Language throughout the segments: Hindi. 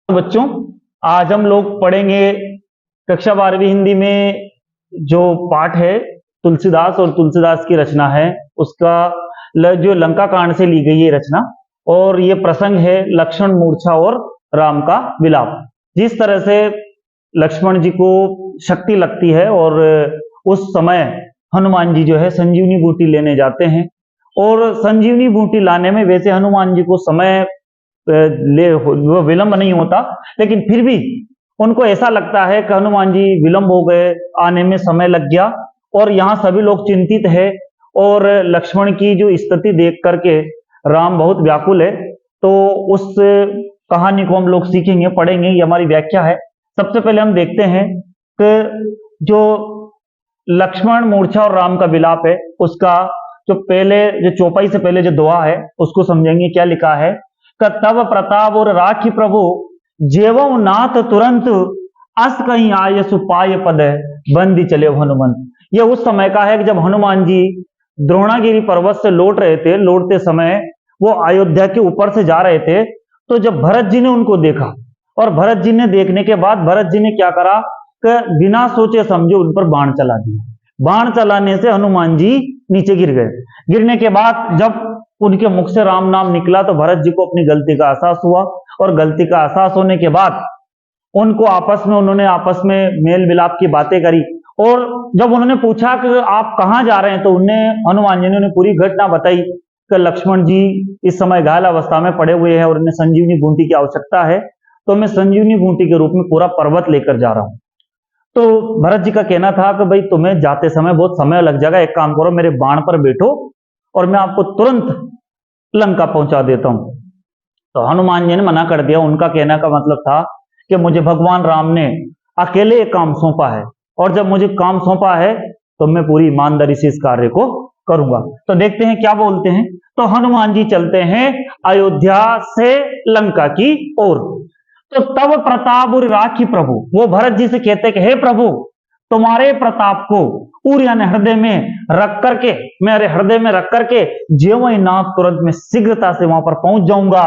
बच्चों, आज हम लोग पढ़ेंगे कक्षा 12वीं हिंदी में जो पाठ है तुलसीदास और तुलसीदास की रचना है उसका जो लंका कांड से ली गई है रचना। और ये प्रसंग है लक्ष्मण मूर्छा और राम का विलाप। जिस तरह से लक्ष्मण जी को शक्ति लगती है और उस समय हनुमान जी जो है संजीवनी बूटी लेने जाते हैं, और संजीवनी बूटी लाने में वैसे हनुमान जी को समय वो विलंब नहीं होता, लेकिन फिर भी उनको ऐसा लगता है कि हनुमान जी विलंब हो गए, आने में समय लग गया। और यहाँ सभी लोग चिंतित है और लक्ष्मण की जो स्थिति देख करके राम बहुत व्याकुल है। तो उस कहानी को हम लोग सीखेंगे, पढ़ेंगे, ये हमारी व्याख्या है। सबसे पहले हम देखते हैं कि जो लक्ष्मण मूर्छा और राम का विलाप है उसका जो पहले जो चौपाई से पहले जो दोहा है उसको समझेंगे। क्या लिखा है? तब प्रताप और राखी प्रभु जेवं नाथ तुरंत अस कहीं आय सुपाय पद बंदी चले हनुमंत। ये उस समय का है कि जब हनुमान जी द्रोणागिरी पर्वत से लौट रहे थे, लौटते समय वो अयोध्या के ऊपर से जा रहे थे, तो जब भरत जी ने उनको देखा और भरत जी ने देखने के बाद भरत जी ने क्या करा कि बिना सोचे समझे उन पर बाण चला दिया। बाण चलाने से हनुमान जी नीचे गिर गए। गिरने के बाद जब उनके मुख से राम नाम निकला तो भरत जी को अपनी गलती का एहसास हुआ, और गलती का एहसास होने के बाद उनको उन्होंने आपस में मेल मिलाप की बातें करी। और जब उन्होंने पूछा कि आप कहां जा रहे हैं, तो हनुमान जी ने उन्हें पूरी घटना बताई कि लक्ष्मण जी इस समय घायल अवस्था में पड़े हुए हैं और उन्हें संजीवनी बूटी की आवश्यकता है, तो मैं संजीवनी बूटी के रूप में पूरा पर्वत लेकर जा रहा हूं। तो भरत जी का कहना था कि भाई तुम्हें जाते समय बहुत समय लग जाएगा, एक काम करो मेरे बाण पर बैठो और मैं आपको तुरंत लंका पहुंचा देता हूं। तो हनुमान जी ने मना कर दिया। उनका कहने का मतलब था कि मुझे भगवान राम ने अकेले एक काम सौंपा है, और जब मुझे काम सौंपा है तो मैं पूरी ईमानदारी से इस कार्य को करूंगा। तो देखते हैं क्या बोलते हैं। तो हनुमान जी चलते हैं अयोध्या से लंका की ओर। तो तब प्रताप और राखी प्रभु, वो भरत जी से कहते कि हे प्रभु, तुम्हारे प्रताप को यानी हृदय में रख करके, मेरे हृदय में रख करके ज्यों ही नाथ तुरंत में शीघ्रता से वहां पर पहुंच जाऊंगा।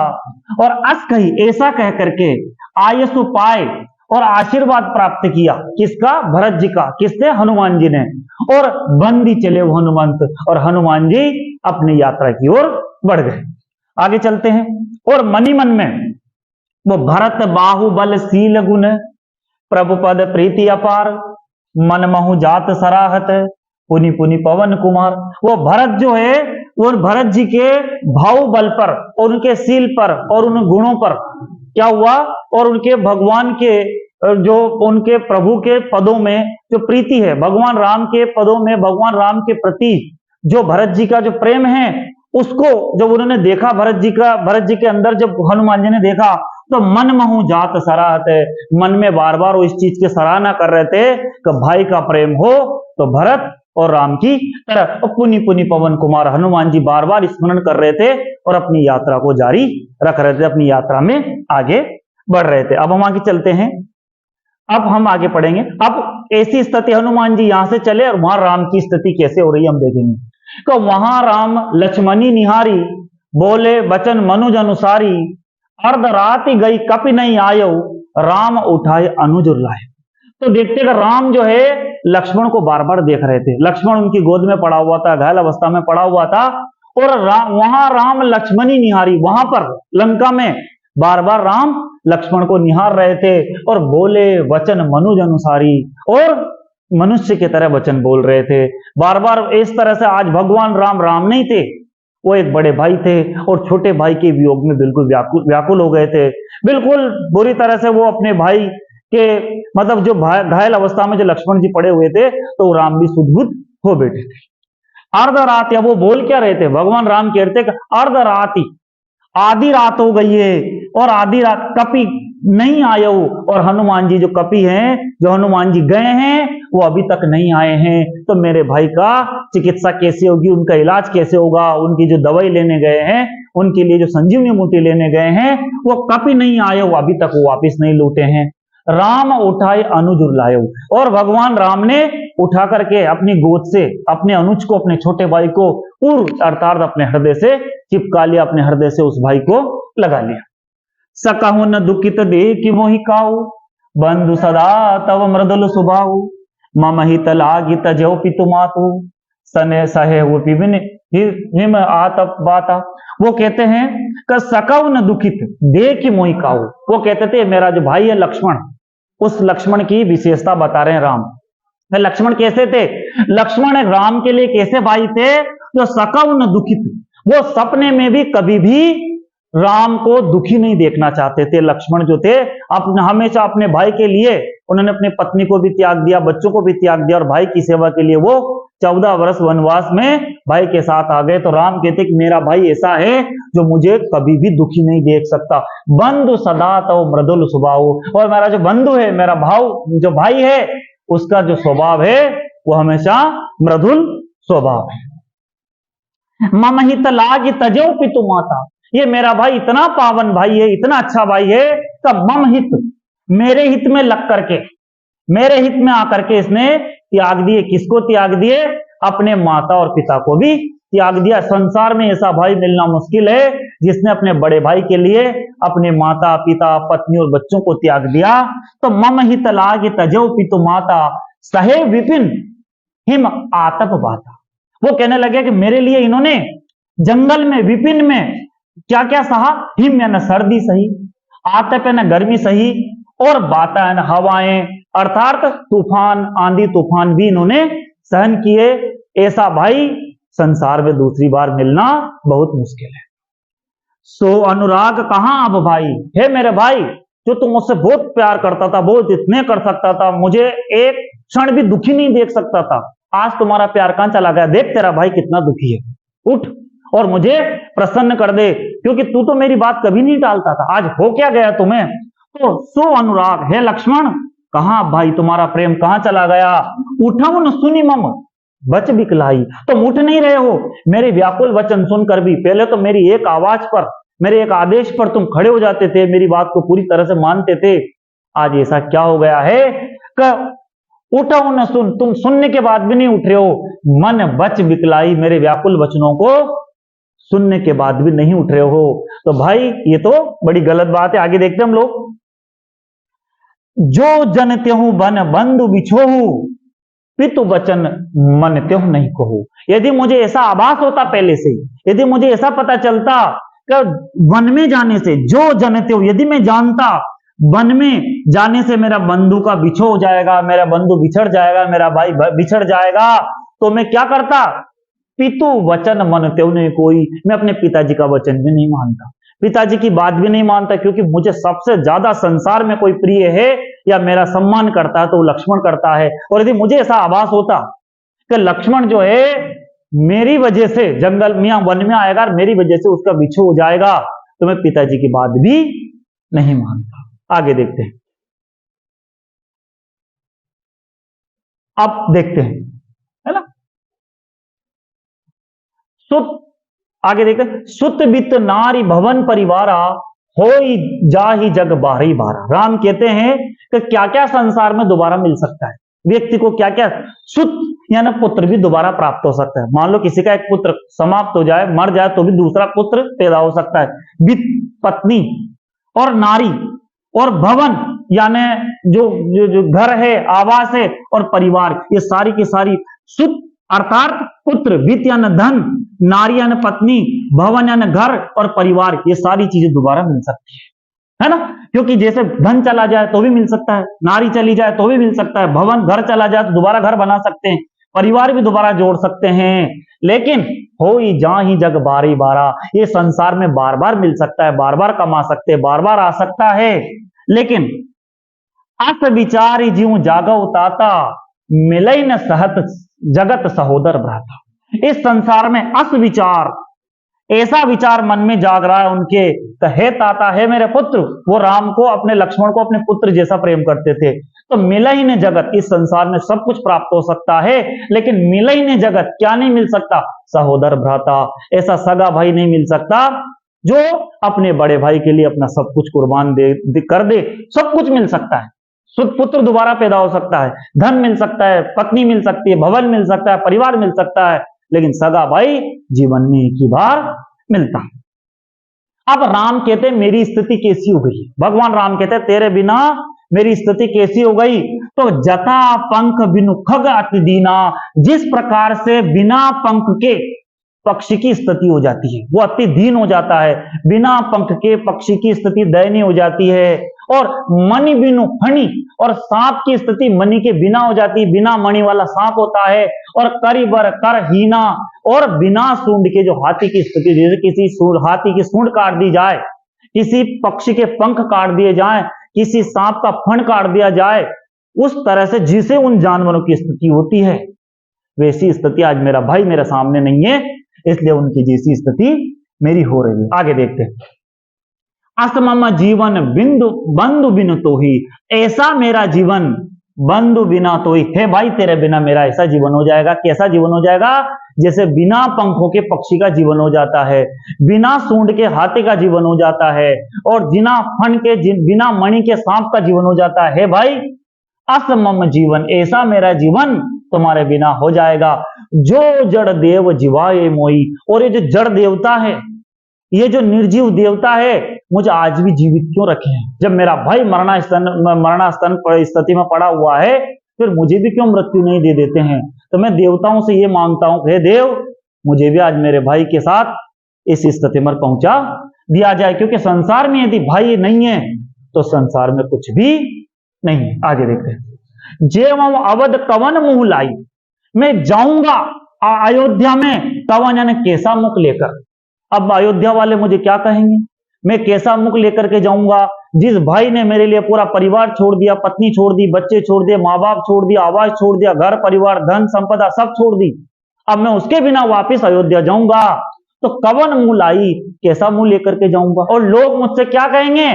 और अस कही, ऐसा कह करके आयसु पाए और आशीर्वाद प्राप्त किया। किसका? भरत जी का। किसने? हनुमान जी ने। और बंदी चले वो हनुमंत, और हनुमान जी अपनी यात्रा की ओर बढ़ गए। आगे चलते हैं। और मनी मन में वो भरत बाहुबल शील गुण प्रभु पद प्रीति अपार मन महु जात सराहत पुनि पुनि पवन कुमार। वो भरत जो है वो भरत जी के बाहुबल पर और उनके शील पर और उन गुणों पर क्या हुआ, और उनके भगवान के जो उनके प्रभु के पदों में जो प्रीति है, भगवान राम के पदों में भगवान राम के प्रति जो भरत जी का जो प्रेम है, उसको जब उन्होंने देखा भरत जी के अंदर जब हनुमान जी ने देखा तो मन महु जात सराहत है। मन में बार बार वो इस चीज की सराहना कर रहे थे कि भाई का प्रेम हो तो भरत और राम की तरह। पुनि पुनि पवन कुमार, हनुमान जी बार बार स्मरण कर रहे थे और अपनी यात्रा को जारी रख रहे थे, अपनी यात्रा में आगे बढ़ रहे थे। अब हम आगे चलते हैं। अब हम आगे पढ़ेंगे। अब ऐसी स्थिति, हनुमान जी यहां से चले और वहां राम की स्थिति कैसे हो रही है हम देखेंगे। तो वहां राम लक्ष्मणी निहारी बोले वचन मनुज अनुसारी अर्ध राति गई कपि नहीं आयो राम उठाए अनुज लाए। तो देखते कि राम जो है लक्ष्मण को बार बार देख रहे थे। लक्ष्मण उनकी गोद में पड़ा हुआ था, घायल अवस्था में पड़ा हुआ था, और वहां राम लक्ष्मणी निहारी, वहां पर लंका में बार बार राम लक्ष्मण को निहार रहे थे और बोले वचन मनुज अनुसारी, और मनुष्य की तरह वचन बोल रहे थे बार बार। इस तरह से आज भगवान राम नहीं थे, वो एक बड़े भाई थे और छोटे भाई के वियोग में बिल्कुल व्याकुल हो गए थे। बिल्कुल बुरी तरह से वो अपने भाई के मतलब जो घायल अवस्था में जो लक्ष्मण जी पड़े हुए थे, तो राम भी सुदबुद हो बैठे थे। अर्ध रात, या वो बोल क्या रहे थे, भगवान राम कहते कि अर्ध राति, आधी रात हो गई है और आधी रात कपि नहीं आए हो। और हनुमान जी जो कपि हैं, जो हनुमान जी गए हैं, वो अभी तक नहीं आए हैं। तो मेरे भाई का चिकित्सा कैसे होगी, उनका इलाज कैसे होगा, उनकी जो दवाई लेने गए हैं, उनके लिए जो संजीवनी बूटी लेने गए हैं, वो कपि नहीं आए हो, अभी तक वो वापिस नहीं लौटे हैं। राम उठाए अनुज लायो, और भगवान राम ने उठा करके अपनी गोद से अपने अनुज को, अपने छोटे भाई को अर्थात अपने हृदय से चिपका लिया, अपने हृदय से उस भाई को लगा लिया। सकहु न दुखित देखि मोहि काऊ, बंधु सदा तव मृदुल सुभाऊ, मम हित लागी तजौ पितु मातु, सने सहे विपिन हिम आतप बाता। वो कहते हैं कि सकहु न दुखित देखि मोहि काऊ, वो कहते थे मेरा जो भाई है लक्ष्मण, उस लक्ष्मण की विशेषता बता रहे हैं राम। लक्ष्मण कैसे थे? लक्ष्मण राम के लिए कैसे भाई थे? जो सकहु न दुखित, वो सपने में भी कभी भी राम को दुखी नहीं देखना चाहते थे। लक्ष्मण जो थे अपने हमेशा अपने भाई के लिए उन्होंने अपनी पत्नी को भी त्याग दिया, बच्चों को भी त्याग दिया, और भाई की सेवा के लिए वो 14 वर्ष वनवास में भाई के साथ आ गए। तो राम कहते कि मेरा भाई ऐसा है जो मुझे कभी भी दुखी नहीं देख सकता। बंधु सदा तो मृदुल स्वभाव, और मेरा जो बंधु है, मेरा जो भाई है, उसका जो स्वभाव है वो हमेशा मृदुल स्वभाव है। मम हित लागी तजौ पितु माता, ये मेरा भाई इतना पावन भाई है, इतना अच्छा भाई है, तब मम हित, मेरे हित में लग करके, मेरे हित में आकर के इसने त्याग दिए। किसको त्याग दिए? अपने माता और पिता को भी त्याग दिया। संसार में ऐसा भाई मिलना मुश्किल है जिसने अपने बड़े भाई के लिए अपने माता पिता पत्नी और बच्चों को त्याग दिया। तो मम हित लागी तजौ पितु माता, सहे विपिन हिम आतप बाता। वो कहने लगे कि मेरे लिए इन्होंने जंगल में, विपिन में क्या क्या सहा? हिम यानी सर्दी सही, आतप यानी गर्मी सही, और बाता यानी हवाएं, अर्थात तूफान, आंधी तूफान भी इन्होंने सहन किए। ऐसा भाई संसार में दूसरी बार मिलना बहुत मुश्किल है। सो अनुराग कहां अब भाई, हे मेरे भाई, जो तुम मुझसे बहुत प्यार करता था, बहुत इतने कर सकता था, मुझे एक क्षण भी दुखी नहीं देख सकता था, आज तुम्हारा प्यार कहां चला गया? देख तेरा भाई कितना दुखी है, उठ और मुझे प्रसन्न कर दे, क्योंकि तू तो मेरी बात कभी नहीं टालता था, आज हो क्या गया तुम्हें? तो सो अनुराग, हे लक्ष्मण, कहां भाई तुम्हारा प्रेम कहां चला गया? उठाऊ न सुनी मम बच बिकलाई, तुम उठ नहीं रहे हो मेरे व्याकुल वचन सुनकर भी। पहले तो मेरी एक आवाज पर, मेरे एक आदेश पर तुम खड़े हो जाते थे, मेरी बात को पूरी तरह से मानते थे। आज ऐसा क्या हो गया है कि उठाओ न सुन, तुम सुनने के बाद भी नहीं उठ रहे हो। मन बच बिकलाई, मेरे व्याकुल वचनों को सुनने के बाद भी नहीं उठ रहे हो। तो भाई ये तो बड़ी गलत बात है। आगे देखते हम लोग। जो जनते हूं बन बंधु बिछोहू, पितु वचन मनते हूं नहीं कहू। यदि मुझे ऐसा आभास होता पहले से, यदि मुझे ऐसा पता चलता कि वन में जाने से, जो जनते हो, यदि मैं जानता वन में जाने से मेरा बंधु का बिछो हो जाएगा, मेरा बंधु बिछड़ जाएगा, मेरा भाई बिछड़ जाएगा, तो मैं क्या करता? पितु वचन मनते नहीं कोई, मैं अपने पिताजी का वचन भी नहीं मानता, पिताजी की बात भी नहीं मानता, क्योंकि मुझे सबसे ज्यादा संसार में कोई प्रिय है या मेरा सम्मान करता है तो वो लक्ष्मण करता है। और यदि मुझे ऐसा आभास होता कि लक्ष्मण जो है मेरी वजह से जंगल में, वन में आएगा, मेरी वजह से उसका बिछो हो जाएगा, तो मैं पिताजी की बात भी नहीं मानता। आगे देखते हैं, अब देखते हैं, है ना। सुत, आगे देखते हैं, सुत बित नारी भवन परिवारा, होई जाहि जग बारही बारा। राम कहते हैं कि क्या क्या संसार में दोबारा मिल सकता है व्यक्ति को, क्या क्या सुत यानी पुत्र भी दोबारा प्राप्त हो सकता है। मान लो किसी का एक पुत्र समाप्त हो जाए, मर जाए, तो भी दूसरा पुत्र पैदा हो सकता है। वित पत्नी, और नारी, और भवन यानी जो घर है, आवास है, और परिवार, ये सारी की सारी सुत अर्थात पुत्र, वित्त यानी धन, नारी यानी पत्नी, भवन यानी घर, और परिवार, ये सारी चीजें दोबारा मिल सकती है ना। क्योंकि जैसे धन चला जाए तो भी मिल सकता है, नारी चली जाए तो भी मिल सकता है, भवन घर चला जाए तो दोबारा घर बना सकते हैं, परिवार भी दोबारा जोड़ सकते हैं। लेकिन होई जाहि जग बारही बारा, ये संसार में बार बार मिल सकता है, बार बार कमा सकते हैं, बार बार आ सकता है। लेकिन अस विचार जीव जागा उताता, मिलई न सहत जगत सहोदर भ्राता। इस संसार में अस विचार, ऐसा विचार मन में जाग रहा है उनके, हे ताता, है मेरे पुत्र। वो राम को, अपने लक्ष्मण को अपने पुत्र जैसा प्रेम करते थे। तो मिला ही ने जगत, इस संसार में सब कुछ प्राप्त हो सकता है, लेकिन मिला ही ने जगत, क्या नहीं मिल सकता? सहोदर भ्राता, ऐसा सगा भाई नहीं मिल सकता जो अपने बड़े भाई के लिए अपना सब कुछ कुर्बान कर दे। सब कुछ मिल सकता है, पुत्र दोबारा पैदा हो सकता है, धन मिल सकता है, पत्नी मिल सकती है, भवन मिल सकता है, परिवार मिल सकता है, लेकिन सगा भाई जीवन में एक ही बार मिलता है। अब राम कहते मेरी स्थिति कैसी हो गई, भगवान राम कहते तेरे बिना मेरी स्थिति कैसी हो गई। तो जता पंख बिनु खग अति दीना, जिस प्रकार से बिना पंख के पक्षी की स्थिति हो जाती है, वो अति दीन हो जाता है। बिना पंख के पक्षी की स्थिति दयनीय हो जाती है। और मणि बिनु फणी, और सांप की स्थिति मणि के बिना हो जाती है, बिना मणि वाला सांप होता है। और करिबर कर हीना, और बिना सूंड के जो हाथी की स्थिति, जैसे किसी हाथी की सूंड काट दी जाए, किसी पक्षी के पंख काट दिए जाए, किसी सांप का फण काट दिया जाए, उस तरह से जिसे उन जानवरों की स्थिति होती है, वैसी स्थिति आज मेरा भाई मेरे सामने नहीं है, इसलिए उनकी जैसी स्थिति मेरी हो रही है। आगे देखते हैं। असमम जीवन बिंदु बंधु बिनु तो ही, ऐसा मेरा जीवन बंधु बिना तो ही। हे भाई तेरे बिना मेरा ऐसा जीवन हो जाएगा। कैसा जीवन हो जाएगा? जैसे बिना पंखों के पक्षी का जीवन हो जाता है, बिना सूंड के हाथी का जीवन हो जाता है, और बिना फण के बिना मणि के सांप का जीवन हो जाता है। भाई असमम जीवन, ऐसा मेरा जीवन तुम्हारे बिना हो जाएगा। जो जड़ देव जीवाए मोई, और ये जो जड़ देवता है, ये जो निर्जीव देवता है, मुझे आज भी जीवित क्यों रखे हैं? जब मेरा भाई मरणासन स्थिति में पड़ा हुआ है, फिर मुझे भी क्यों मृत्यु नहीं दे देते हैं? तो मैं देवताओं से ये मांगता हूं, हे देव, मुझे भी आज मेरे भाई के साथ इस स्थिति में पहुंचा दिया जाए, क्योंकि संसार में यदि भाई नहीं है तो संसार में कुछ भी नहीं है। आगे देखते हैं। जेव अवध कवन मुंह लाई, मैं जाऊंगा अयोध्या में कवन यानी कैसा मुख लेकर। अब अयोध्या वाले मुझे क्या कहेंगे? मैं कैसा मुख लेकर के जाऊंगा? जिस भाई ने मेरे लिए पूरा परिवार छोड़ दिया, पत्नी छोड़ दी, बच्चे छोड़ दिए, माँ बाप छोड़ दिया, आवाज छोड़ दिया, घर परिवार धन संपदा सब छोड़ दी, अब मैं उसके बिना वापिस अयोध्या जाऊंगा तो कवन मुंह लाई, कैसा मुंह लेकर के जाऊंगा? और लोग मुझसे क्या कहेंगे?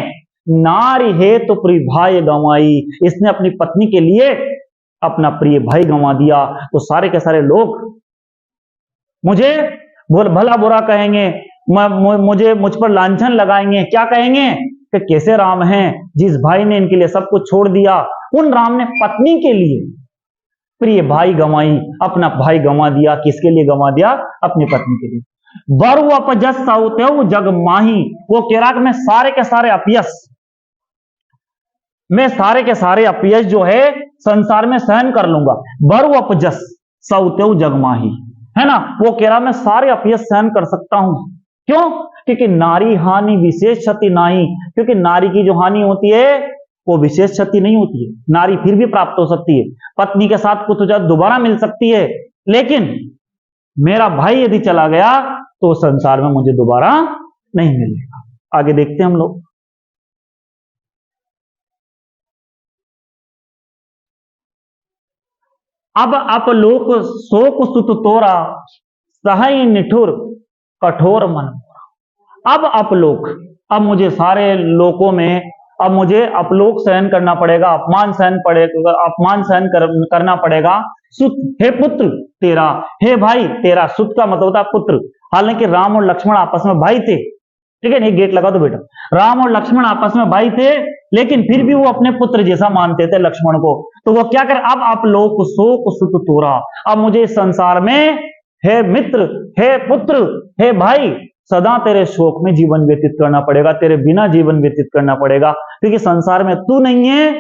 नारी है तो प्रिय भाई गंवाई, इसने अपनी पत्नी के लिए अपना प्रिय भाई गंवा दिया। तो सारे के सारे लोग मुझे भला बुरा कहेंगे, मुझ पर लांछन लगाएंगे। क्या कहेंगे? कि कैसे राम हैं, जिस भाई ने इनके लिए सब कुछ छोड़ दिया, उन राम ने पत्नी के लिए प्रिय भाई गंवाई, अपना भाई गंवा दिया। किसके लिए गंवा दिया? अपनी पत्नी के लिए। बरु अपजस साउतेउ जग माही, वो कह रहा कि मैं सारे के सारे अपयश जो है संसार में सहन कर लूंगा। बरु अपजस साउतेउ जग माही, है ना? वो कह रहा मैं सारे अपयश सहन कर सकता हूं। क्यों? क्योंकि नारी हानि विशेष क्षति नहीं, क्योंकि नारी की जो हानि होती है वो विशेष क्षति नहीं होती है। नारी फिर भी प्राप्त हो सकती है, पत्नी के साथ कुछ दोबारा मिल सकती है, लेकिन मेरा भाई यदि चला गया तो संसार में मुझे दोबारा नहीं मिलेगा। आगे देखते हैं हम लोग। अब अपलोक शोक सुत तोरा, सहई निठुर कठोर मन। अब अपलोक, अब मुझे सारे लोकों में अब मुझे अपलोक सहन करना पड़ेगा, अपमान सहन करना पड़ेगा। सुत, हे पुत्र तेरा, हे भाई तेरा। सुत का मतलब होता है पुत्र। हालांकि राम और लक्ष्मण आपस में भाई थे, ठीक है? नहीं गेट लगा दो बेटा। राम और लक्ष्मण आपस में भाई थे, लेकिन फिर भी वो अपने पुत्र जैसा मानते थे लक्ष्मण को। तो वो क्या कर, अब आप लोक शोक सुत तोरा, अब मुझे इस संसार में हे मित्र, हे पुत्र, हे भाई, सदा तेरे शोक में जीवन व्यतीत करना पड़ेगा, तेरे बिना जीवन व्यतीत करना पड़ेगा, क्योंकि संसार में तू नहीं है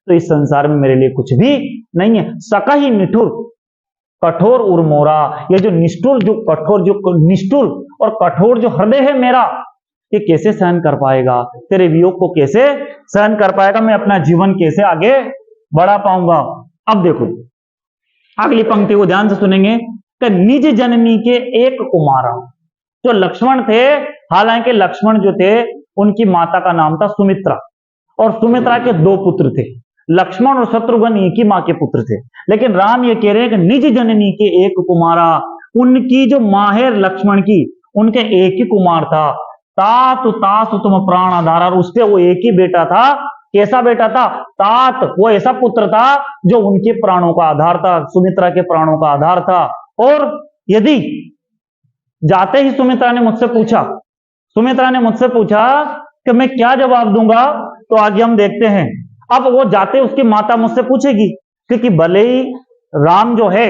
तो इस संसार में मेरे लिए कुछ भी नहीं है। सका ही निठुर कठोर उर्मोरा, ये जो निष्ठुर और कठोर जो हृदय है मेरा, ये कैसे सहन कर पाएगा? तेरे वियोग को कैसे सहन कर पाएगा? मैं अपना जीवन कैसे आगे बढ़ा पाऊंगा? अब देखो अगली पंक्ति को ध्यान से सुनेंगे कि निज जननी के एक कुमारा, जो लक्ष्मण थे, हालांकि लक्ष्मण जो थे उनकी माता का नाम था सुमित्रा, और सुमित्रा के 2 पुत्र थे। लक्ष्मण और शत्रुघ्न एक ही मां के पुत्र थे, लेकिन राम ये कह रहे हैं कि निज जननी के एक कुमारा, उनकी जो मां है लक्ष्मण की, उनके एक ही कुमार था। तातु तासु तुम प्राण आधार, और उसके वो एक ही बेटा था। कैसा बेटा था? तात, वो ऐसा पुत्र था जो उनके प्राणों का आधार था, सुमित्रा के प्राणों का आधार था। और यदि जाते ही सुमित्रा ने मुझसे पूछा कि मैं क्या जवाब दूंगा, तो आगे हम देखते हैं। अब वो जाते उसकी माता मुझसे पूछेगी, क्योंकि भले ही राम जो है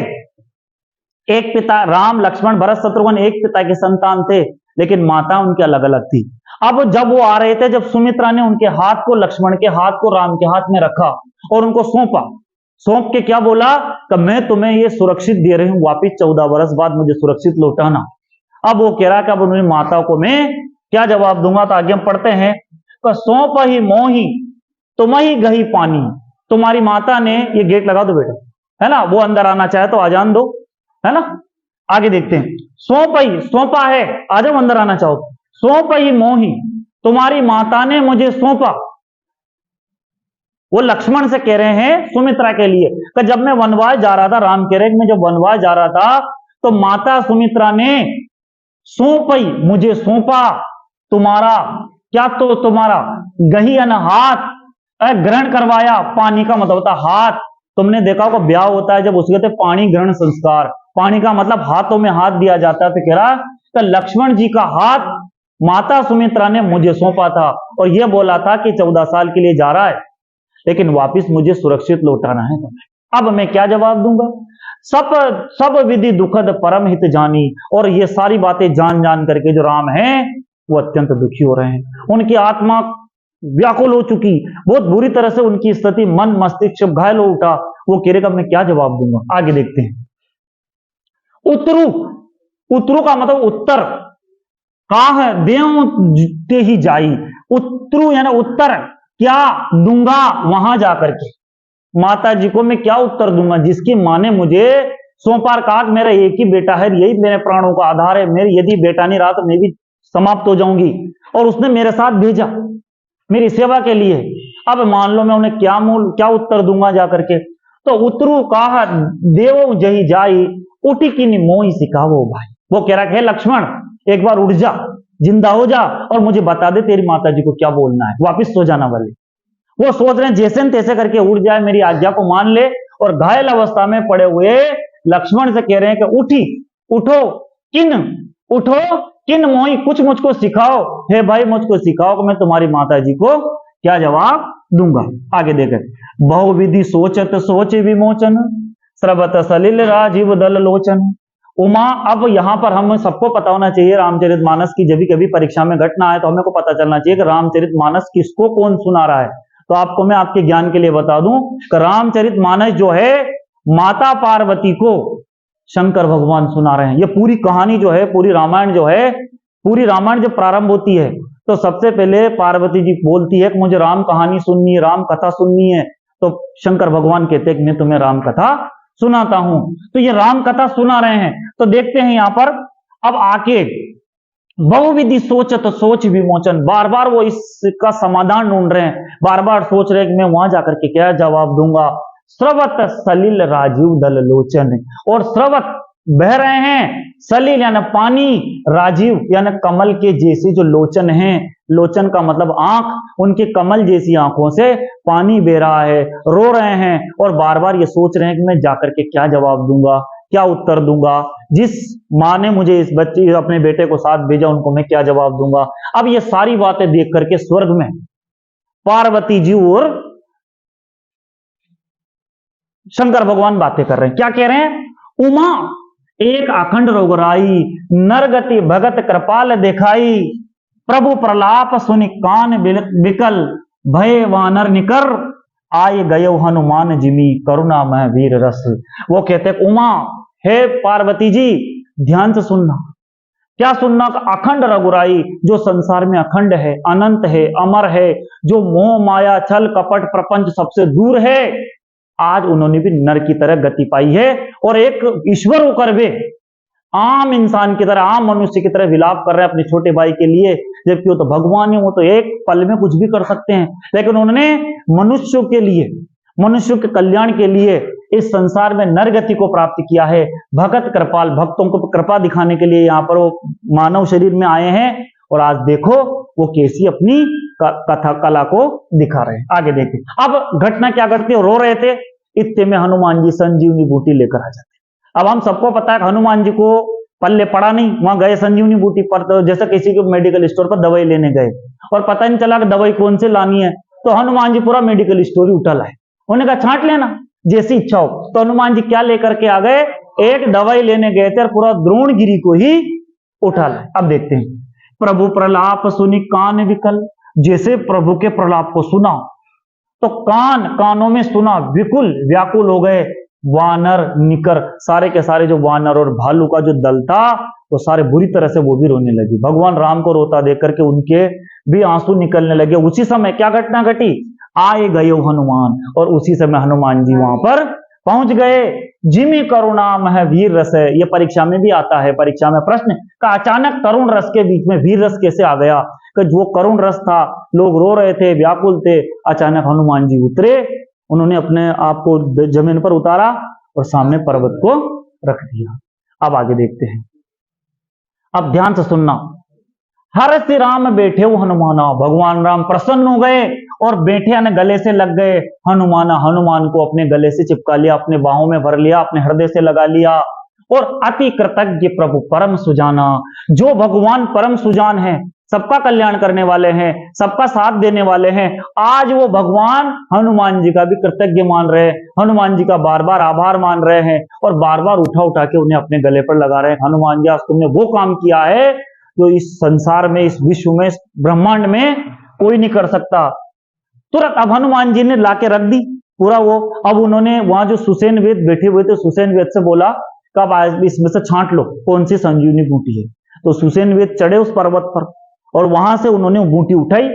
एक पिता, राम लक्ष्मण भरत शत्रुघ्न एक पिता के संतान थे, लेकिन माता उनकी अलग अलग थी। अब जब वो आ रहे थे, जब सुमित्रा ने उनके हाथ को, लक्ष्मण के हाथ को राम के हाथ में रखा और उनको सौंपा, सौंप के क्या बोला कि मैं तुम्हें ये सुरक्षित दे रही हूं, वापिस 14 वर्ष बाद मुझे सुरक्षित लौटाना। अब वो कह रहा कि अब उन्होंने माता को मैं क्या जवाब दूंगा। तो आगे हम पढ़ते हैं कि सौंप ही मोही तुम ही गही पानी। तुम्हारी माता ने, ये गेट लगा दो बेटा, है ना, वो अंदर आना चाहे तो आ जान दो, है ना। आगे देखते हैं, सौंप ही, सौंपा है, आ जाओ अंदर आना चाहो। सौंप ही मोही, तुम्हारी माता ने मुझे सौंपा। वो लक्ष्मण से कह रहे हैं सुमित्रा के लिए कि जब मैं वनवास जा रहा था, राम कह रहे मैं जब वनवास जा रहा था तो माता सुमित्रा ने सौंपई, मुझे सौंपा तुम्हारा क्या, तो तुम्हारा गहीन हाथ, ग्रहण करवाया। पानी का मतलब होता हाथ। तुमने देखा होगा ब्याह होता है जब उसके कहते पानी ग्रहण संस्कार, पानी का मतलब हाथों में हाथ दिया जाता है। तो कह रहा कि लक्ष्मण जी का हाथ माता सुमित्रा ने मुझे सौंपा था और यह बोला था कि 14 साल के लिए जा रहा है, लेकिन वापिस मुझे सुरक्षित लौटाना है तुम्हें। अब मैं क्या जवाब दूंगा। सब विधि दुखद परम हित जानी। और ये सारी बातें जान जान करके जो राम हैं वो अत्यंत दुखी हो रहे हैं, उनकी आत्मा व्याकुल हो चुकी, बहुत बुरी तरह से उनकी स्थिति, मन मस्तिष्क घायल हो उठा। वो कह रहे कि मैं क्या जवाब दूंगा। आगे देखते हैं, उत्तरु, उत्तरु का मतलब उत्तर, कहा है देव ते ही जाई। उत्तरु यानी उत्तर, क्या दूंगा वहां जाकर के। माता जी को मैं क्या उत्तर दूंगा जिसकी मां ने मुझे सोमवार कहा मेरा एक ही बेटा है, यही मेरे प्राणों का आधार है, मेरे यदि बेटा नहीं रहा तो मैं भी समाप्त हो जाऊंगी, और उसने मेरे साथ भेजा मेरी सेवा के लिए। अब मान लो मैं उन्हें क्या उत्तर दूंगा जाकर के। तो उतरू कहा देवो जही जाई, उठी की मोही सिखावो भाई। वो कह रहा है लक्ष्मण एक बार उठ जा, जिंदा हो जा और मुझे बता दे तेरी माता जी को क्या बोलना है, वापिस सो जाना वाले। वो सोच रहे हैं जैसे न तैसे करके उठ जाए, मेरी आज्ञा को मान ले। और घायल अवस्था में पड़े हुए लक्ष्मण से कह रहे हैं कि उठी, उठो किन मोही, कुछ मुझको सिखाओ, हे भाई मुझको सिखाओ कि मैं तुम्हारी माता जी को क्या जवाब दूंगा। आगे देखें, बहुविधि सोचत सोच विमोचन, स्रवत सलिल राजीव दल लोचन। उमा, अब यहां पर हम सबको पता होना चाहिए रामचरितमानस की जब भी कभी परीक्षा में घटना है तो हमें को पता चलना चाहिए कि रामचरितमानस किसको कौन सुना रहा है। तो आपको मैं आपके ज्ञान के लिए बता दूं कि रामचरितमानस जो है माता पार्वती को शंकर भगवान सुना रहे हैं। ये पूरी कहानी जो है, पूरी रामायण जब प्रारंभ होती है तो सबसे पहले पार्वती जी बोलती है कि मुझे राम कहानी सुननी है, राम कथा सुननी है। तो शंकर भगवान कहते हैं कि मैं तुम्हें राम कथा सुनाता हूं। तो ये राम कथा सुना रहे हैं। तो देखते हैं यहां पर अब आके बहुविधि सोचत सोच विमोचन, बार बार वो इसका समाधान ढूंढ रहे हैं, बार बार सोच रहे हैं कि मैं वहां जाकर के क्या जवाब दूंगा। स्रवत सलिल राजीव दल लोचन, और स्रवत बह रहे हैं, सलिल यानी पानी, राजीव यानी कमल के जैसे जो लोचन हैं, लोचन का मतलब आंख, उनके कमल जैसी आंखों से पानी बह रहा है, रो रहे हैं और बार बार ये सोच रहे हैं कि मैं जाकर के क्या जवाब दूंगा, क्या उत्तर दूंगा। जिस मां ने मुझे इस बच्चे अपने बेटे को साथ भेजा उनको मैं क्या जवाब दूंगा। अब ये सारी बातें देख करके स्वर्ग में पार्वती जी और शंकर भगवान बातें कर रहे हैं। क्या कह रहे हैं, उमा एक अखंड रघुराई, नरगति भगत कृपाल दिखाई, प्रभु प्रलाप सुनि कान बिकल, भय वानर निकर, आए गयो हनुमान जिमी, करुणा में वीर रस। वो कहते उमा, हे पार्वती जी ध्यान से सुनना। क्या सुनना, अखंड रघुराई, जो संसार में अखंड है, अनंत है, अमर है, जो मोह माया छल कपट प्रपंच सबसे दूर है, आज उन्होंने भी नर की तरह गति पाई है और एक ईश्वर होकर वे आम इंसान की तरह, आम मनुष्य की तरह विलाप कर रहे हैं अपने छोटे भाई के लिए, जबकि वो तो भगवान है, वो तो एक पल में कुछ भी कर सकते हैं। लेकिन उन्होंने मनुष्यों के लिए, मनुष्यों के कल्याण के लिए इस संसार में नरगति को प्राप्त किया है। भगत कृपाल, भक्तों को कृपा दिखाने के लिए यहाँ पर वो मानव शरीर में आए हैं और आज देखो वो कैसी अपनी कथा कला को दिखा रहे हैं। आगे देखिए, अब घटना क्या घटती है, रो रहे थे, इतने में हनुमान जी संजीवनी बूटी लेकर आ जाते। अब हम सबको पता है हनुमान जी को पल्ले पड़ा नहीं, वहां गए संजीवनी बूटी पर, तो जैसे किसी के मेडिकल स्टोर पर दवाई लेने गए और पता नहीं चला कि दवाई कौन से लानी है, तो हनुमान जी पूरा मेडिकल स्टोर ही उठा लाए। उन्होंने कहा छांट लेना जैसी इच्छा हो। तो हनुमान जी क्या लेकर के आ गए, एक दवाई लेने गए थे और पूरा द्रोणगिरी को ही उठा लाए। अब देखते हैं प्रभु प्रलाप सुनी कान विकल, जैसे प्रभु के प्रलाप को सुना तो कानों में सुना, विकुल व्याकुल हो गए वानर निकर, सारे के सारे जो वानर और भालू का जो दल था वो सारे बुरी तरह से वो भी रोने लगे। भगवान राम को रोता देख करके उनके भी आंसू निकलने लगे। उसी समय क्या घटना घटी, आए गए हनुमान, और उसी समय हनुमान जी वहां पर पहुंच गए। जिमी करुणा मह वीर रस है, ये परीक्षा में भी आता है, परीक्षा में प्रश्न का अचानक करुण रस के बीच में वीर रस कैसे आ गया, कि जो करुण रस था, लोग रो रहे थे, व्याकुल थे, अचानक हनुमान जी उतरे, उन्होंने अपने आप को जमीन पर उतारा और सामने पर्वत को रख दिया। अब आगे देखते हैं, अब ध्यान से सुनना। हर श्री राम बैठे वो हनुमाना, भगवान राम प्रसन्न हो गए और बैठे ने गले से लग गए हनुमाना, हनुमान को अपने गले से चिपका लिया, अपने बाहों में भर लिया, अपने हृदय से लगा लिया। और अति कृतज्ञ प्रभु परम सुजाना, जो भगवान परम सुजान है, सबका कल्याण करने वाले हैं, सबका साथ देने वाले हैं, आज वो भगवान हनुमान जी का भी कृतज्ञ मान रहे हैं, हनुमान जी का बार बार आभार मान रहे हैं और बार बार उठा उठा के उन्हें अपने गले पर लगा रहे हैं। हनुमान जी, आज तुमने वो काम किया है जो इस संसार में, इस विश्व में, इस ब्रह्मांड में कोई नहीं कर सकता। तुरंत अब हनुमान जी ने लाके रख दी पूरा वो। अब उन्होंने वहां जो सुसेन वेद बैठे हुए थे, सुसेन वेद से बोला कब आज इसमें से छांट लो कौन सी संजीवनी बूटी है। तो सुसेन वेद चढ़े उस पर्वत पर और वहां से उन्होंने बूटी उठाई,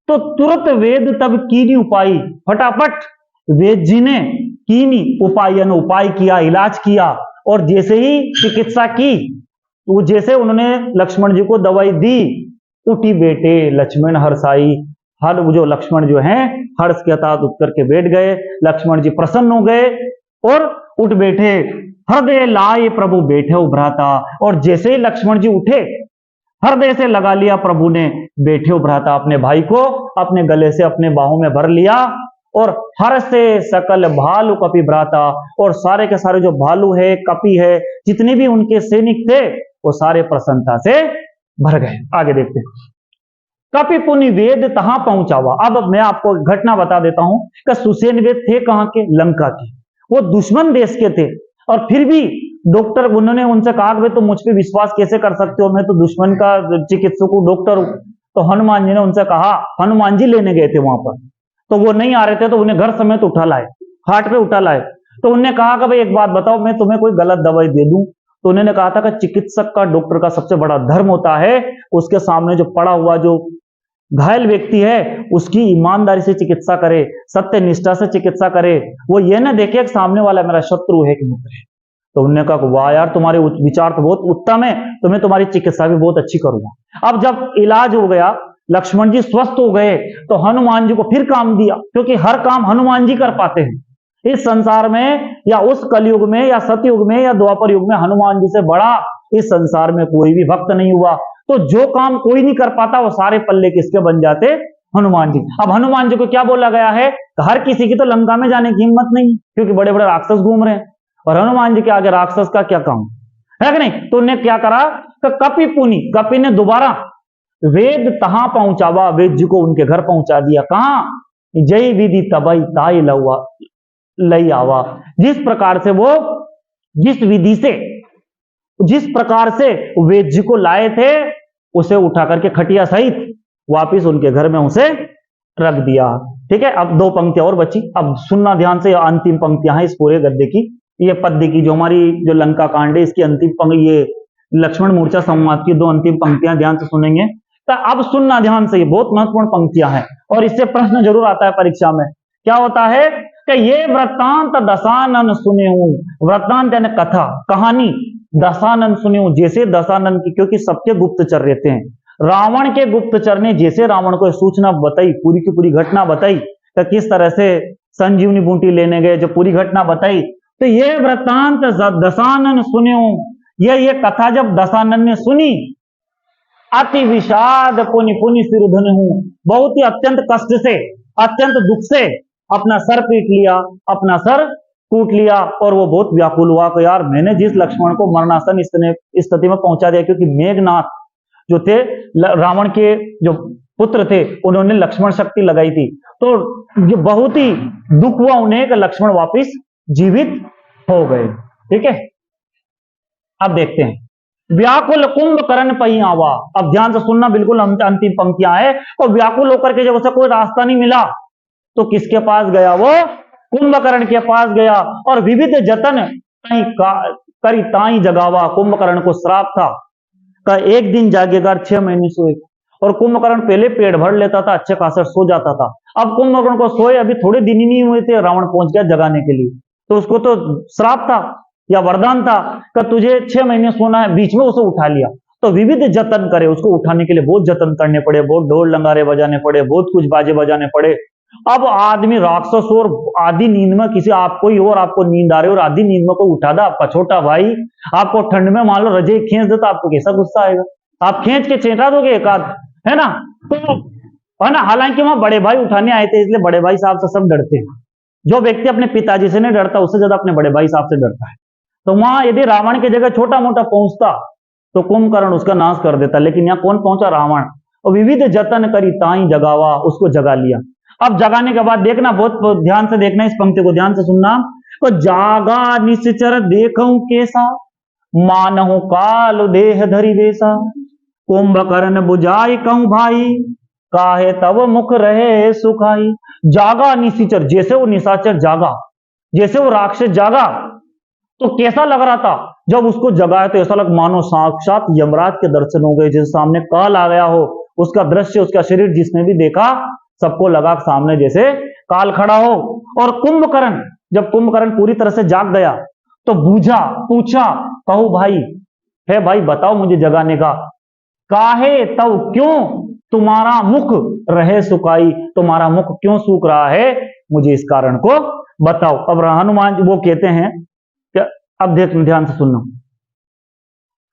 तो तुरंत वेद तब कीनी उपाई, फटाफट वेद जी ने कीनी उपाय किया, इलाज किया, और जैसे ही चिकित्सा की, वो जैसे उन्होंने लक्ष्मण जी को दवाई दी, उठी बेटे लक्ष्मण हर्षाई, हर जो लक्ष्मण जो हैं हर्ष के साथ उठ करके बैठ गए। लक्ष्मण जी प्रसन्न हो गए और उठ बैठे। हृदय लाए प्रभु बैठे उभराता, और जैसे ही लक्ष्मण जी उठे, हृदय से लगा लिया प्रभु ने बैठे उभराता, अपने भाई को अपने गले से अपने बाहों में भर लिया। और हर से सकल भालू कपि भ्राता, और सारे के सारे जो भालू है, कपि है, जितने भी उनके सैनिक थे, वो सारे प्रसन्नता से भर गए। आगे देखते हैं, कपि पुनि वेद तहां पहुंचावा। अब मैं आपको घटना बता देता हूं कि सुसेन वेद थे कहां के, लंका के, वो दुश्मन देश के थे, और फिर भी डॉक्टर, उन्होंने उनसे कहा कि तुम मुझ पर विश्वास कैसे कर सकते हो, मैं तो दुश्मन का चिकित्सक हूं, डॉक्टर हूं। तो हनुमान जी ने उनसे कहा, हनुमान जी लेने गए थे वहां पर, तो वो नहीं आ रहे थे, तो उन्हें घर समेत उठा लाए, हाट पे उठा लाए। तो उन्होंने कहा कि भाई एक बात बताओ, मैं तुम्हें कोई गलत दवाई दे दूं। तो उन्होंने कहा था कि चिकित्सक का, डॉक्टर का सबसे बड़ा धर्म होता है उसके सामने जो पड़ा हुआ जो घायल व्यक्ति है उसकी ईमानदारी से चिकित्सा करे, सत्य निष्ठा से चिकित्सा करे, वो ये ना देखे कि सामने वाला मेरा शत्रु है कि मित्र है। तो उन्होंने कहा वाह यार, तुम्हारे विचार तो बहुत उत्तम है, तो मैं तुम्हारी चिकित्सा भी बहुत अच्छी करूंगा। अब जब इलाज हो गया, लक्ष्मण जी स्वस्थ हो गए, तो हनुमान जी को फिर काम दिया, क्योंकि हर काम हनुमान जी कर पाते हैं इस संसार में, या उस कलयुग में, या सतयुग में, या द्वापर युग में, हनुमान जी से बड़ा इस संसार में कोई भी भक्त नहीं हुआ। तो जो काम कोई नहीं कर पाता वो सारे पल्ले किसके बन जाते, हनुमान जी। अब हनुमान जी को क्या बोला गया है, हर किसी की तो लंका में जाने की हिम्मत नहीं, क्योंकि बड़े बड़े राक्षस घूम रहे हैं, और हनुमान जी के आगे राक्षस का क्या काम है कि नहीं। तो उन्हें क्या करा, कपि पुनि, कपि ने दोबारा वेद तहां पहुंचावा, वेद जी को उनके घर पहुंचा दिया। कहां, जय विधि तबई ताई लौआ लई आवा। जिस प्रकार से वो, जिस विधि से, जिस प्रकार से वेद जी को लाए थे, उसे उठा करके खटिया सहित वापिस उनके घर में उसे रख दिया। ठीक है, अब दो पंक्तियां और बची, अब सुनना ध्यान से, अंतिम पंक्तियां हैं इस पूरे गद्य की, ये पद्य की, जो हमारी जो लंका कांड है इसकी अंतिम पंक्ति, ये लक्ष्मण मूर्छा संवाद की दो अंतिम पंक्तियां ध्यान से सुनेंगे। तो अब सुनना ध्यान से, ये बहुत महत्वपूर्ण पंक्तियां हैं और इससे प्रश्न जरूर आता है परीक्षा में। क्या होता है कि ये वृत्तांत दशानन सुने हूं, वृत्तांत यानी कथा, कहानी, दशानन सुने हूं, जैसे दशानन की, क्योंकि सबके गुप्तचर रहते हैं। रावण के गुप्तचर ने जैसे रावण को सूचना बताई, पूरी की पूरी घटना बताई, तो किस तरह से संजीवनी बूटी लेने गए, जो पूरी घटना बताई, तो ये वृत्तांत दशानन सुने हूं, ये कथा जब दशानन ने सुनी, अति विषाद पुनि पुनि सिर धन हूं, बहुत ही अत्यंत कष्ट से, अत्यंत दुख से अपना सर पीट लिया, अपना सर कूट लिया, और वो बहुत व्याकुल हुआ कि यार मैंने जिस लक्ष्मण को मरणासन इस स्थिति में पहुंचा दिया, क्योंकि मेघनाथ जो थे रावण के जो पुत्र थे, उन्होंने लक्ष्मण शक्ति लगाई थी, तो ये बहुत ही दुख हुआ उन्हें कि लक्ष्मण वापिस जीवित हो गए। ठीक है, अब देखते हैं व्याकुल कुंभकर्ण पही आवा। अब ध्यान से सुनना, बिल्कुल अंतिम पंक्तियां है। और व्याकुल होकर के जब उसे कोई रास्ता नहीं मिला तो किसके पास गया? वो कुंभकर्ण के पास गया। और विविध जतन करी ताई जगावा। कुंभकर्ण को श्राप था का एक दिन जागेगा 6 महीने सोए। और कुंभकर्ण पहले पेट भर लेता था, अच्छे खासा सो जाता था। अब कुंभकर्ण को सोए अभी थोड़े दिन ही नहीं हुए थे, रावण पहुंच गया जगाने के लिए। तो उसको तो श्राप था या वरदान था कि तुझे 6 महीने सोना है, बीच में उसे उठा लिया। तो विविध जतन करे, उसको उठाने के लिए बहुत जतन करने पड़े, बहुत ढोल लंगारे बजाने पड़े, बहुत कुछ बाजे बजाने पड़े। अब आदमी राक्षस और आधी नींद में, किसी आपको ही और आपको नींद आ रही और आधी नींद में कोई उठा दे, आपका छोटा भाई आपको ठंड में मान लो रजाई खींच दे, तो आपको कैसा गुस्सा आएगा? आप खींच के चेटा दोगे एक आध, है ना? तो है ना, हालांकि वहां बड़े भाई उठाने आए थे, इसलिए बड़े भाई साहब से सब डरते हैं। जो व्यक्ति अपने पिताजी से नहीं डरता, उससे ज्यादा अपने बड़े भाई साहब से डरता है। तो वहां यदि रावण की जगह छोटा मोटा पहुंचता तो कुंभकर्ण उसका नाश कर देता, लेकिन यहाँ कौन पहुंचा? रावण। और विविध जतन करी ताई जगावा, उसको जगा लिया। अब जगाने के बाद देखना, बहुत ध्यान से देखना, इस पंक्ति को ध्यान से सुनना। तो जागा निश्चर देखूं कैसा, मानहु काल देह धरि वेसा। कुंभकर्ण बुझाई कहूं भाई, काहे तब मुख रहे सुखाई। जागा निशाचर, जैसे वो निशाचर जागा, जैसे वो राक्षस जागा, तो कैसा लग रहा था? जब उसको जगाया तो ऐसा लग मानो साक्षात यमराज के दर्शन हो गए, जैसे सामने काल आ गया हो। उसका दृश्य, उसका शरीर जिसने भी देखा, सबको लगा सामने जैसे काल खड़ा हो। और कुंभकर्ण, जब कुंभकर्ण पूरी तरह से जाग गया तो बूझा, पूछा, कहूं भाई, है भाई बताओ मुझे जगाने का। काहे तब, क्यों तुम्हारा मुख रहे सुखाई, तुम्हारा मुख क्यों सूख रहा है, मुझे इस कारण को बताओ। अब हनुमान जी वो कहते हैं कि अब देख ध्यान से सुनना।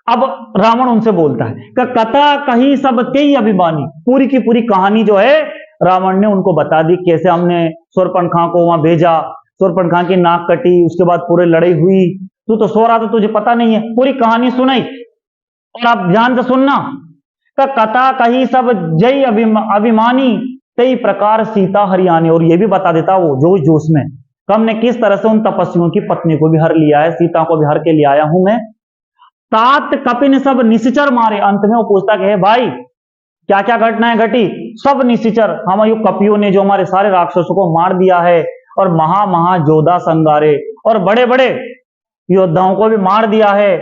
अब रावण उनसे बोलता है कि कथा कही सब तेई अभिमानी। पूरी की पूरी कहानी जो है रावण ने उनको बता दी, कैसे हमने शूर्पणखा को वहां भेजा, शूर्पणखा की नाक कटी, उसके बाद पूरे लड़ाई हुई। तू तो सो रहा था, तुझे पता नहीं है। पूरी कहानी सुनाई। और आप ध्यान से सुनना, कथा कही सब जय अभिमानी, कई प्रकार सीता हरियाणी। और ये भी बता देता वो जोश जोश में, हमने किस तरह से उन तपस्वियों की पत्नी को भी हर लिया है, सीता को भी हर के लिए आया हूं मैं। तात कपिन सब निश्चर मारे। अंत में वो पूछता कि भाई क्या क्या घटनाएं घटी? सब निश्चर, हम यू कपियों ने जो हमारे सारे राक्षसों को मार दिया है, और महा महा जोधा संगारे, और बड़े बड़े योद्धाओं को भी मार दिया है।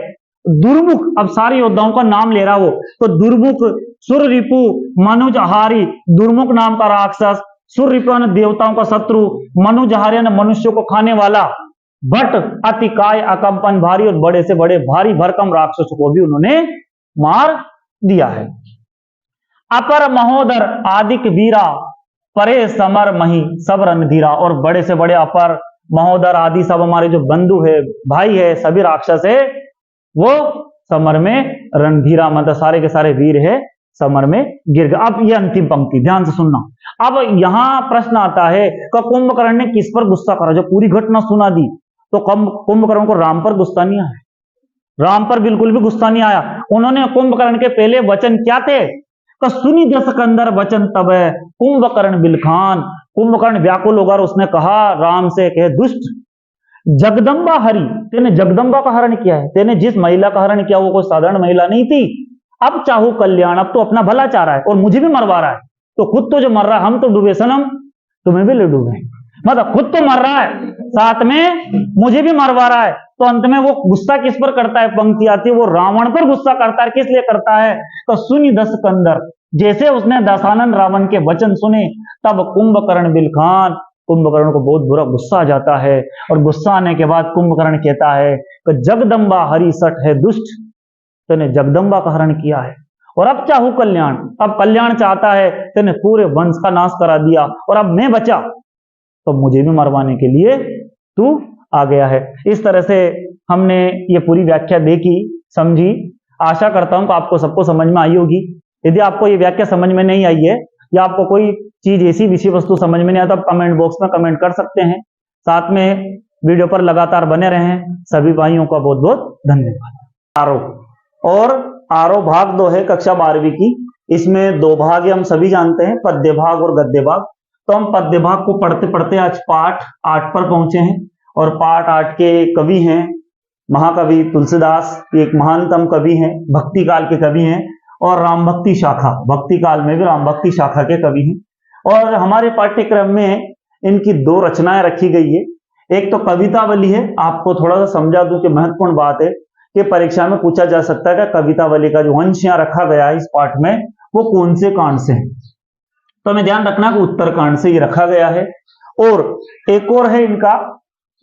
दुर्मुख, अब सारे योद्धाओं का नाम ले रहा हो, तो दुर्मुख, सुररिपु, मनुजहारी, दुर्मुख नाम का राक्षस, सुररिपु ने देवताओं का शत्रु, मनुजहारी ने मनुष्यों को खाने वाला, भट्ट, अतिकाय, अकंपन भारी, और बड़े से बड़े भारी भरकम राक्षसों को भी उन्होंने मार दिया है। अपर महोदर आदिक वीरा, परे समर मही सब रणधीरा। और बड़े से बड़े अपर महोदर आदि सब हमारे जो बंधु है, भाई है, सभी राक्षस है, वो समर में रणधीरा, मतलब सारे के सारे वीर है, समर में गिर गए। अब ये अंतिम पंक्ति ध्यान से सुनना। अब यहां प्रश्न आता है कि कुंभकर्ण ने किस पर गुस्सा करा? जो पूरी घटना सुना दी तो कुंभकर्ण को राम पर गुस्सा नहीं आया, राम पर बिल्कुल भी गुस्सा नहीं आया। उन्होंने कुंभकर्ण के पहले वचन क्या थे? सुनी दस कंदर वचन तब है कुंभकर्ण बिलखान। कुंभकर्ण व्याकुल होकर उसने कहा राम से, कहे दुष्ट जगदम्बा हरि, तेने जगदम्बा का हरण किया है, तेने जिस महिला का हरण किया वो कोई साधारण महिला नहीं थी। अब चाहू कल्याण, अब तो अपना भला चाह रहा है और मुझे भी मरवा रहा है। तो खुद तो जो मर रहा है, हम तो डूबे सनम, तुम्हें भी ले डूबे, मतलब खुद तो मर रहा है, साथ में मुझे भी मरवा रहा है। तो अंत में वो गुस्सा किस पर करता है? पंक्ति आती है, वो रावण पर गुस्सा करता है। किस लिए करता है? तो सुनी दस कंदर, जैसे उसने दशानन रावण के वचन सुने, तब कुंभकर्ण बिलखान, कुंभकर्ण को बहुत बुरा गुस्सा आ जाता है। और गुस्सा आने के बाद कुंभकर्ण कहता है कि जगदम्बा हरि सठ है दुष्ट, तेने जगदम्बा का हरण किया है, और अब चाहू कल्याण, अब कल्याण चाहता है, तेने पूरे वंश का नाश करा दिया, और अब मैं बचा तो मुझे भी मरवाने के लिए तू आ गया है। इस तरह से हमने ये पूरी व्याख्या देखी, समझी। आशा करता हूं कि आपको सबको समझ में आई होगी। यदि आपको ये व्याख्या समझ में नहीं आई है, या आपको कोई चीज ऐसी विषय वस्तु समझ में नहीं आता, तो कमेंट बॉक्स में कमेंट कर सकते हैं। साथ में वीडियो पर लगातार बने रहें। सभी भाइयों का बहुत बहुत धन्यवाद। और आरो भाग 2 है कक्षा 12वीं की। इसमें 2 भाग है, हम सभी जानते हैं, पद्य भाग और गद्य भाग। तो हम पद्य भाग को पढ़ते पढ़ते आज पाठ 8 पर पहुंचे हैं, और पाठ 8 के कवि हैं महाकवि तुलसीदास एक महानतम कवि हैं, भक्ति काल के कवि हैं, और राम भक्ति शाखा, भक्ति काल में भी राम भक्ति शाखा के कवि हैं। और हमारे पाठ्यक्रम में इनकी दो रचनाएं रखी गई है। एक तो कवितावली है, आपको थोड़ा सा समझा दूं कि महत्वपूर्ण बात है कि परीक्षा में पूछा जा सकता है कि कवितावली का जो अंश यहाँ रखा गया है इस पाठ में वो कौन से कांड से है। तो हमें ध्यान रखना कि उत्तरकांड से ये रखा गया है। और एक और है इनका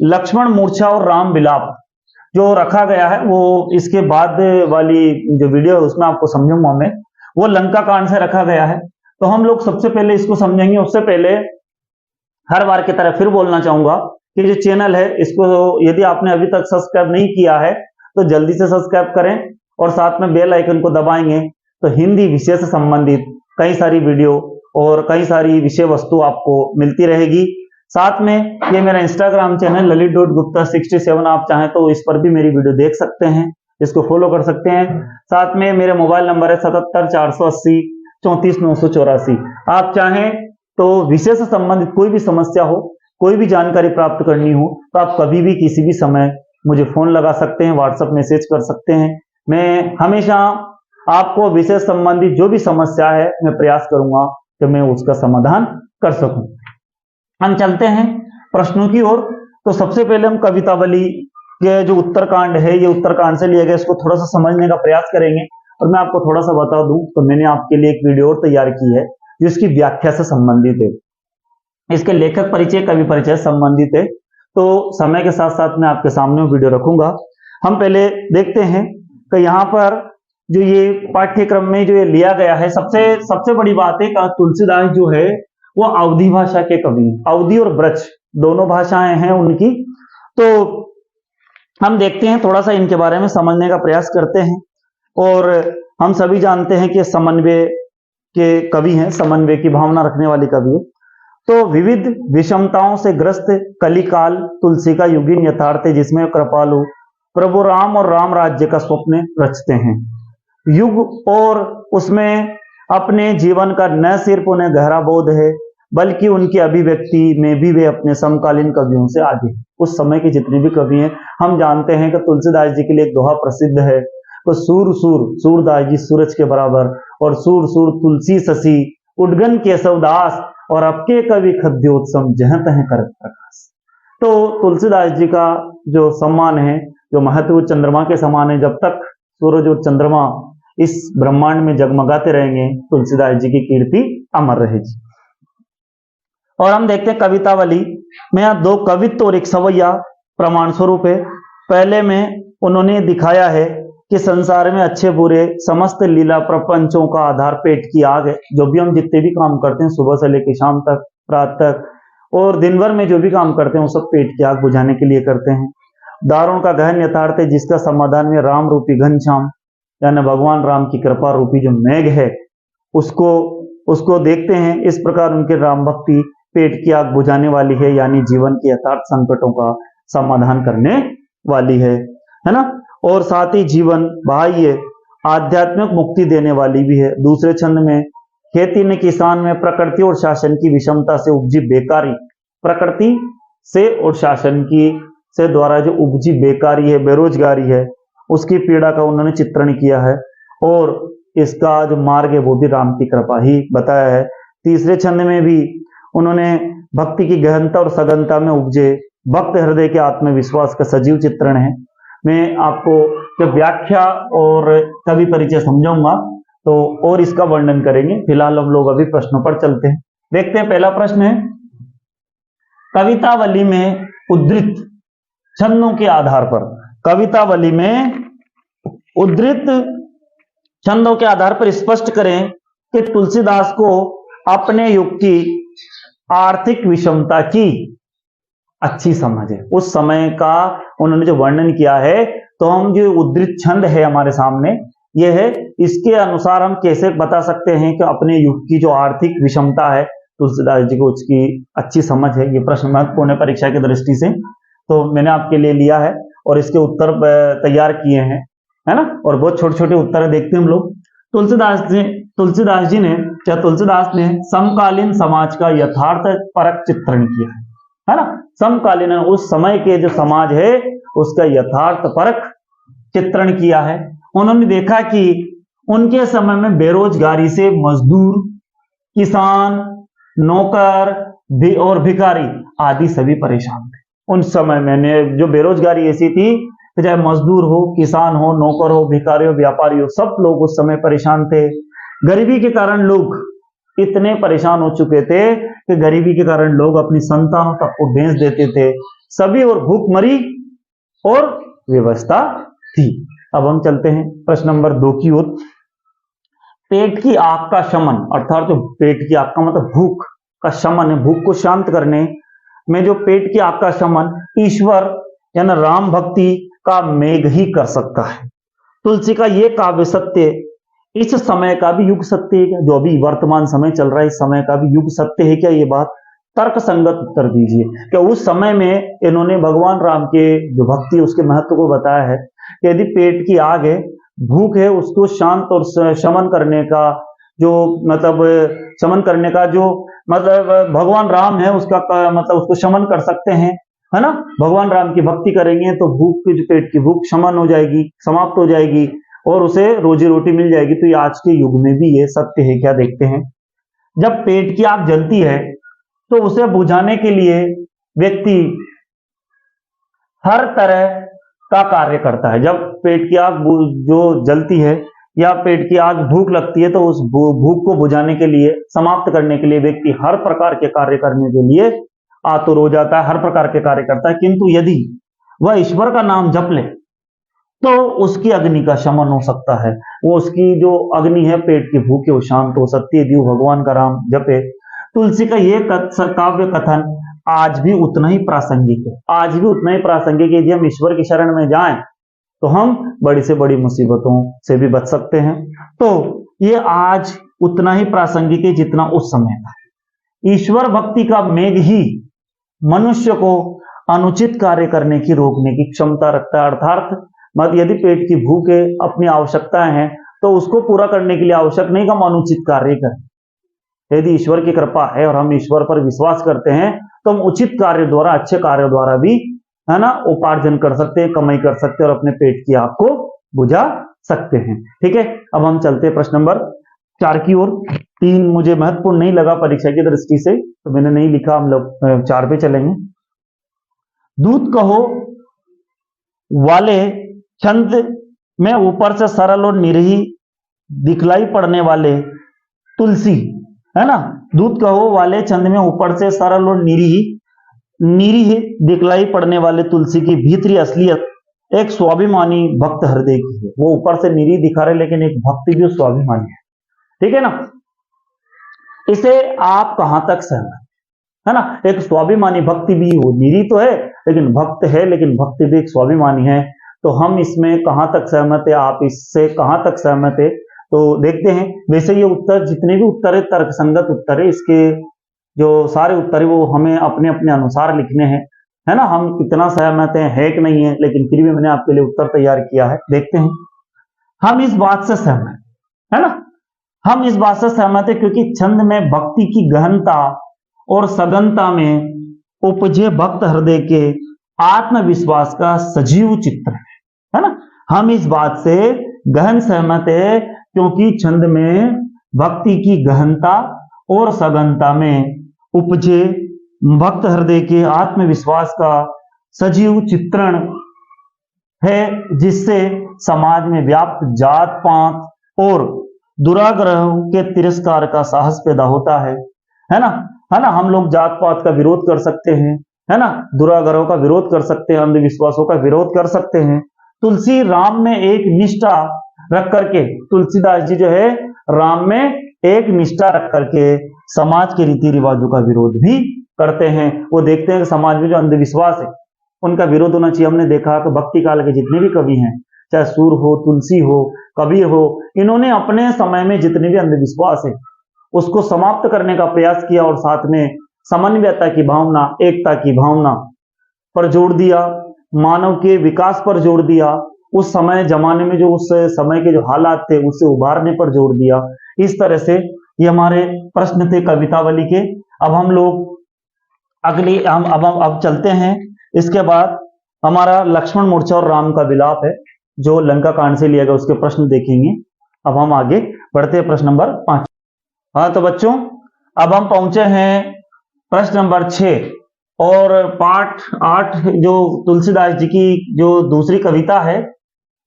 लक्ष्मण मूर्छा और राम विलाप जो रखा गया है, वो इसके बाद वाली जो वीडियो है उसमें आपको समझूंगा मैं, वो लंका कांड से रखा गया है। तो हम लोग सबसे पहले इसको समझेंगे। उससे पहले हर बार की तरह फिर बोलना चाहूंगा कि जो चैनल है इसको यदि आपने अभी तक सब्सक्राइब नहीं किया है तो जल्दी से सब्सक्राइब करें और साथ में बेल आइकन को दबाएंगे तो हिंदी विषय से संबंधित कई सारी वीडियो और कई सारी विषय वस्तु आपको मिलती रहेगी। साथ में ये मेरा इंस्टाग्राम चैनल lalit.gupta67, आप चाहें तो इस पर भी मेरी वीडियो देख सकते हैं, इसको फॉलो कर सकते हैं। साथ में मेरे मोबाइल नंबर है 77 480 34 984। आप चाहें तो विषय से संबंधित कोई भी समस्या हो, कोई भी जानकारी प्राप्त करनी हो तो आप कभी भी किसी भी समय मुझे फोन लगा सकते हैं, व्हाट्सएप मैसेज कर सकते हैं। मैं हमेशा आपको विषय संबंधित जो भी समस्या है मैं प्रयास करूंगा कि मैं उसका समाधान कर सकूं। हम चलते हैं प्रश्नों की ओर। तो सबसे पहले हम कवितावली के जो उत्तरकांड है, ये उत्तरकांड से लिया गया, इसको थोड़ा सा समझने का प्रयास करेंगे। और मैं आपको थोड़ा सा बता दूं तो मैंने आपके लिए एक वीडियो और तैयार की है जो इसकी व्याख्या से संबंधित है, इसके लेखक परिचय कवि परिचय संबंधित है। तो समय के साथ साथ मैं आपके सामने वीडियो रखूंगा। हम पहले देखते हैं कि यहाँ पर जो ये पाठ्यक्रम में जो ये लिया गया है, सबसे बड़ी बात है कि तुलसीदास जो है वो अवधी भाषा के कवि, अवधी और ब्रज दोनों भाषाएं हैं उनकी। तो हम देखते हैं, थोड़ा सा इनके बारे में समझने का प्रयास करते हैं। और हम सभी जानते हैं कि समन्वय के कवि हैं, समन्वय की भावना रखने वाली कवि है। तो विविध विषमताओं से ग्रस्त कलिकाल तुलसी का युगीन यथार्थ है जिसमें कृपालु प्रभु राम और राम राज्य का स्वप्न रचते हैं। युग और उसमें अपने जीवन का न सिर्फ उन्हें गहरा बोध है बल्कि उनकी अभिव्यक्ति में भी वे अपने समकालीन कवियों से आगे हैं। उस समय के जितने भी कवि हैं, हम जानते हैं कि तुलसीदास जी के लिए एक दोहा प्रसिद्ध है, तो सूर सूर सूरदास जी सूरज के बराबर, और सूर सूर तुलसी शशि उडगन केशवदास, और आपके कवि खद्योत्सम जहत है कर प्रकाश। तो तुलसीदास जी का जो सम्मान है, जो महत्व चंद्रमा के समान है। जब तक सूरज और चंद्रमा इस ब्रह्मांड में जगमगाते रहेंगे तुलसीदास जी की कीर्ति अमर रहेगी। और हम देखते हैं कवितावली में यहाँ दो कवित्व और एक सवैया प्रमाण स्वरूप है। पहले में उन्होंने दिखाया है कि संसार में अच्छे बुरे समस्त लीला प्रपंचों का आधार पेट की आग है। जो भी हम जितने भी काम करते हैं सुबह से लेकर शाम तक, रात तक, और दिन भर में जो भी काम करते हैं वो सब पेट की आग बुझाने के लिए करते हैं। दारुण का गहन यथार्थ है जिसका समाधान में राम रूपी घनश्याम यानी भगवान राम की कृपा रूपी जो मेघ है उसको देखते हैं। इस प्रकार उनके राम भक्ति पेट की आग बुझाने वाली है, यानी जीवन के यथार्थ संकटों का समाधान करने वाली है ना। और साथ ही जीवन बाह्य आध्यात्मिक मुक्ति देने वाली भी है। दूसरे छंद में खेती ने किसान में प्रकृति और शासन की विषमता से उपजी बेकारी, प्रकृति से और शासन की से द्वारा जो उपजी बेकारी है, बेरोजगारी है, उसकी पीड़ा का उन्होंने चित्रण किया है। और इसका जो मार्ग है वो भी राम की कृपा ही बताया है। तीसरे छंद में भी उन्होंने भक्ति की गहनता और सघनता में उपजे भक्त हृदय के आत्मविश्वास का सजीव चित्रण है। मैं आपको जब व्याख्या और कवि परिचय समझाऊंगा तो और इसका वर्णन करेंगे। फिलहाल हम लोग अभी प्रश्नों पर चलते हैं। देखते हैं, पहला प्रश्न है, कवितावली में उद्धृत छंदों के आधार पर, कवितावली में उद्धृत छंदों के आधार पर स्पष्ट करें कि तुलसीदास को अपने युग की आर्थिक विषमता की अच्छी समझ है। उस समय का उन्होंने जो वर्णन किया है, तो हम जो उद्धृत छंद है हमारे सामने ये है, इसके अनुसार हम कैसे बता सकते हैं कि अपने युग की जो आर्थिक विषमता है तुलसीदास जी को उसकी अच्छी समझ है। ये प्रश्न महत्वपूर्ण है परीक्षा की दृष्टि से, तो मैंने आपके लिए लिया है और इसके उत्तर तैयार किए हैं, है ना। और बहुत छोटे छोटे उत्तर देखते हैं हम लोग। तुलसीदास ने समकालीन समाज का यथार्थ परक चित्रण किया है ना। समकालीन उस समय के जो समाज है उसका यथार्थ परक चित्रण किया है। उन्होंने देखा कि उनके समय में बेरोजगारी से मजदूर, किसान, नौकर और भिखारी आदि सभी परेशान थे। उन समय में जो बेरोजगारी ऐसी थी कि चाहे मजदूर हो, किसान हो, नौकर हो, भिखारी हो, व्यापारी हो, सब लोग उस समय परेशान थे। गरीबी के कारण लोग इतने परेशान हो चुके थे कि गरीबी के कारण लोग अपनी संतानों तक को बेच देते थे। सभी और भूखमरी और व्यवस्था थी। अब हम चलते हैं प्रश्न नंबर 2 की ओर। पेट की आग का शमन, अर्थात जो पेट की आग का मतलब भूख का शमन है, भूख को शांत करने में जो पेट की आग का शमन ईश्वर यानी राम भक्ति का मेघ ही कर सकता है। तुलसी का ये काव्य सत्य इस समय का भी युग सत्य है क्या? जो अभी वर्तमान समय चल रहा है, इस समय का भी युग सत्य है क्या? ये बात तर्क संगत उत्तर दीजिए। क्या उस समय में इन्होंने भगवान राम के जो भक्ति उसके महत्व को बताया है कि यदि पेट की आग है, भूख है, उसको शांत और शमन करने का जो मतलब शमन करने का जो मतलब भगवान राम है उसका मतलब उसको शमन कर सकते हैं, है ना। भगवान राम की भक्ति करेंगे तो भूख की, जो पेट की भूख शमन हो जाएगी, समाप्त हो जाएगी और उसे रोजी रोटी मिल जाएगी। तो ये आज के युग में भी ये सत्य है क्या? देखते हैं। जब पेट की आग जलती है तो उसे बुझाने के लिए व्यक्ति हर तरह का कार्य करता है। जब पेट की आग जो जलती है या पेट की आग भूख लगती है तो उस भूख को बुझाने के लिए, समाप्त करने के लिए व्यक्ति हर प्रकार के कार्य करने के लिए आतुर हो जाता है, हर प्रकार के कार्य करता है। किंतु यदि वह ईश्वर का नाम जप ले तो उसकी अग्नि का शमन हो सकता है। वो उसकी जो अग्नि है पेट की भूख वो शांत हो सकती है, यदि भगवान का नाम जपे। तुलसी का ये काव्य कथन आज भी उतना ही प्रासंगिक है, आज भी उतना ही प्रासंगिक है। यदि हम ईश्वर की शरण में जाएं तो हम बड़ी से बड़ी मुसीबतों से भी बच सकते हैं। तो ये आज उतना ही प्रासंगिक है जितना उस समय था। ईश्वर भक्ति का मेघ ही मनुष्य को अनुचित कार्य करने की रोकने की क्षमता रखता है। अर्थात यदि पेट की भूख है, अपनी आवश्यकताएं हैं, तो उसको पूरा करने के लिए आवश्यक नहीं कि हम अनुचित कार्य करें। यदि ईश्वर की कृपा है और हम ईश्वर पर विश्वास करते हैं तो हम उचित कार्य द्वारा, अच्छे कार्य द्वारा भी, है ना, उपार्जन कर सकते हैं, कमाई कर सकते हैं और अपने पेट की आग को बुझा सकते हैं। ठीक है, अब हम चलते हैं प्रश्न नंबर 4 की ओर। 3 मुझे महत्वपूर्ण नहीं लगा परीक्षा की दृष्टि से, तो मैंने नहीं लिखा, हम लोग 4 पे चलेंगे। दूध कहो वाले छंद में ऊपर से सरल और निरीह दिखलाई पड़ने वाले तुलसी, है ना, दूध कहो वाले छंद में ऊपर से सरल और निरीह दिखलाई पड़ने वाले तुलसी की भीतरी असलियत एक स्वाभिमानी भक्त हृदय की है। वो ऊपर से निरीह दिखा रहे लेकिन एक भक्ति भी स्वाभिमानी है। ठीक है ना, इसे आप कहां तक सहमत है ना? एक स्वाभिमानी भक्ति भी हो, निरीह तो है लेकिन भक्त है, लेकिन भक्ति भी एक स्वाभिमानी है। तो हम इसमें कहां तक सहमत है, आप इससे कहां तक सहमत है, तो देखते हैं। वैसे ये उत्तर, जितने भी उत्तर है तर्क संगत उत्तर है, इसके जो सारे उत्तर है वो हमें अपने अपने अनुसार लिखने हैं, है ना। हम कितना सहमत है कि नहीं है, लेकिन फिर भी मैंने आपके लिए उत्तर तैयार किया है। देखते हैं। हम इस बात से सहमत है ना, हम इस बात से सहमत है क्योंकि छंद में भक्ति की गहनता और सघनता में उपजे भक्त हृदय के आत्मविश्वास का सजीव चित्र है ना। हम इस बात से गहन सहमत है क्योंकि छंद में भक्ति की गहनता और सघनता में उपजे भक्त हृदय के आत्मविश्वास का सजीव चित्रण है, जिससे समाज में व्याप्त जात पात और दुराग्रह के तिरस्कार का साहस पैदा होता है ना, है ना। हम लोग जात पात का विरोध कर सकते हैं, है ना, दुराग्रहों का विरोध कर सकते हैं, अंधविश्वासों का विरोध कर सकते हैं। तुलसी राम में एक निष्ठा रख करके, तुलसीदास जी जो है राम में एक निष्ठा रख करके समाज के रीति रिवाजों का विरोध भी करते हैं। वो देखते हैं कि समाज में जो अंधविश्वास है उनका विरोध होना चाहिए। हमने देखा कि भक्ति काल के जितने भी कवि हैं, चाहे सूर हो, तुलसी हो, कबीर हो, इन्होंने अपने समय में जितने भी अंधविश्वास है उसको समाप्त करने का प्रयास किया और साथ में समन्वयता की भावना, एकता की भावना पर जोर दिया, मानव के विकास पर जोर दिया, उस समय जमाने में जो उस समय के जो हालात थे उससे उभारने पर जोर दिया। इस तरह से ये हमारे प्रश्न थे कवितावली के। अब हम लोग अगली अब चलते हैं। इसके बाद हमारा लक्ष्मण मूर्छा और राम का विलाप है, जो लंका कांड से लिया गया, उसके प्रश्न देखेंगे। अब हम आगे बढ़ते हैं प्रश्न नंबर 5। हाँ तो बच्चों, अब हम पहुंचे हैं प्रश्न नंबर 6 और पाठ 8, जो तुलसीदास जी की जो दूसरी कविता है,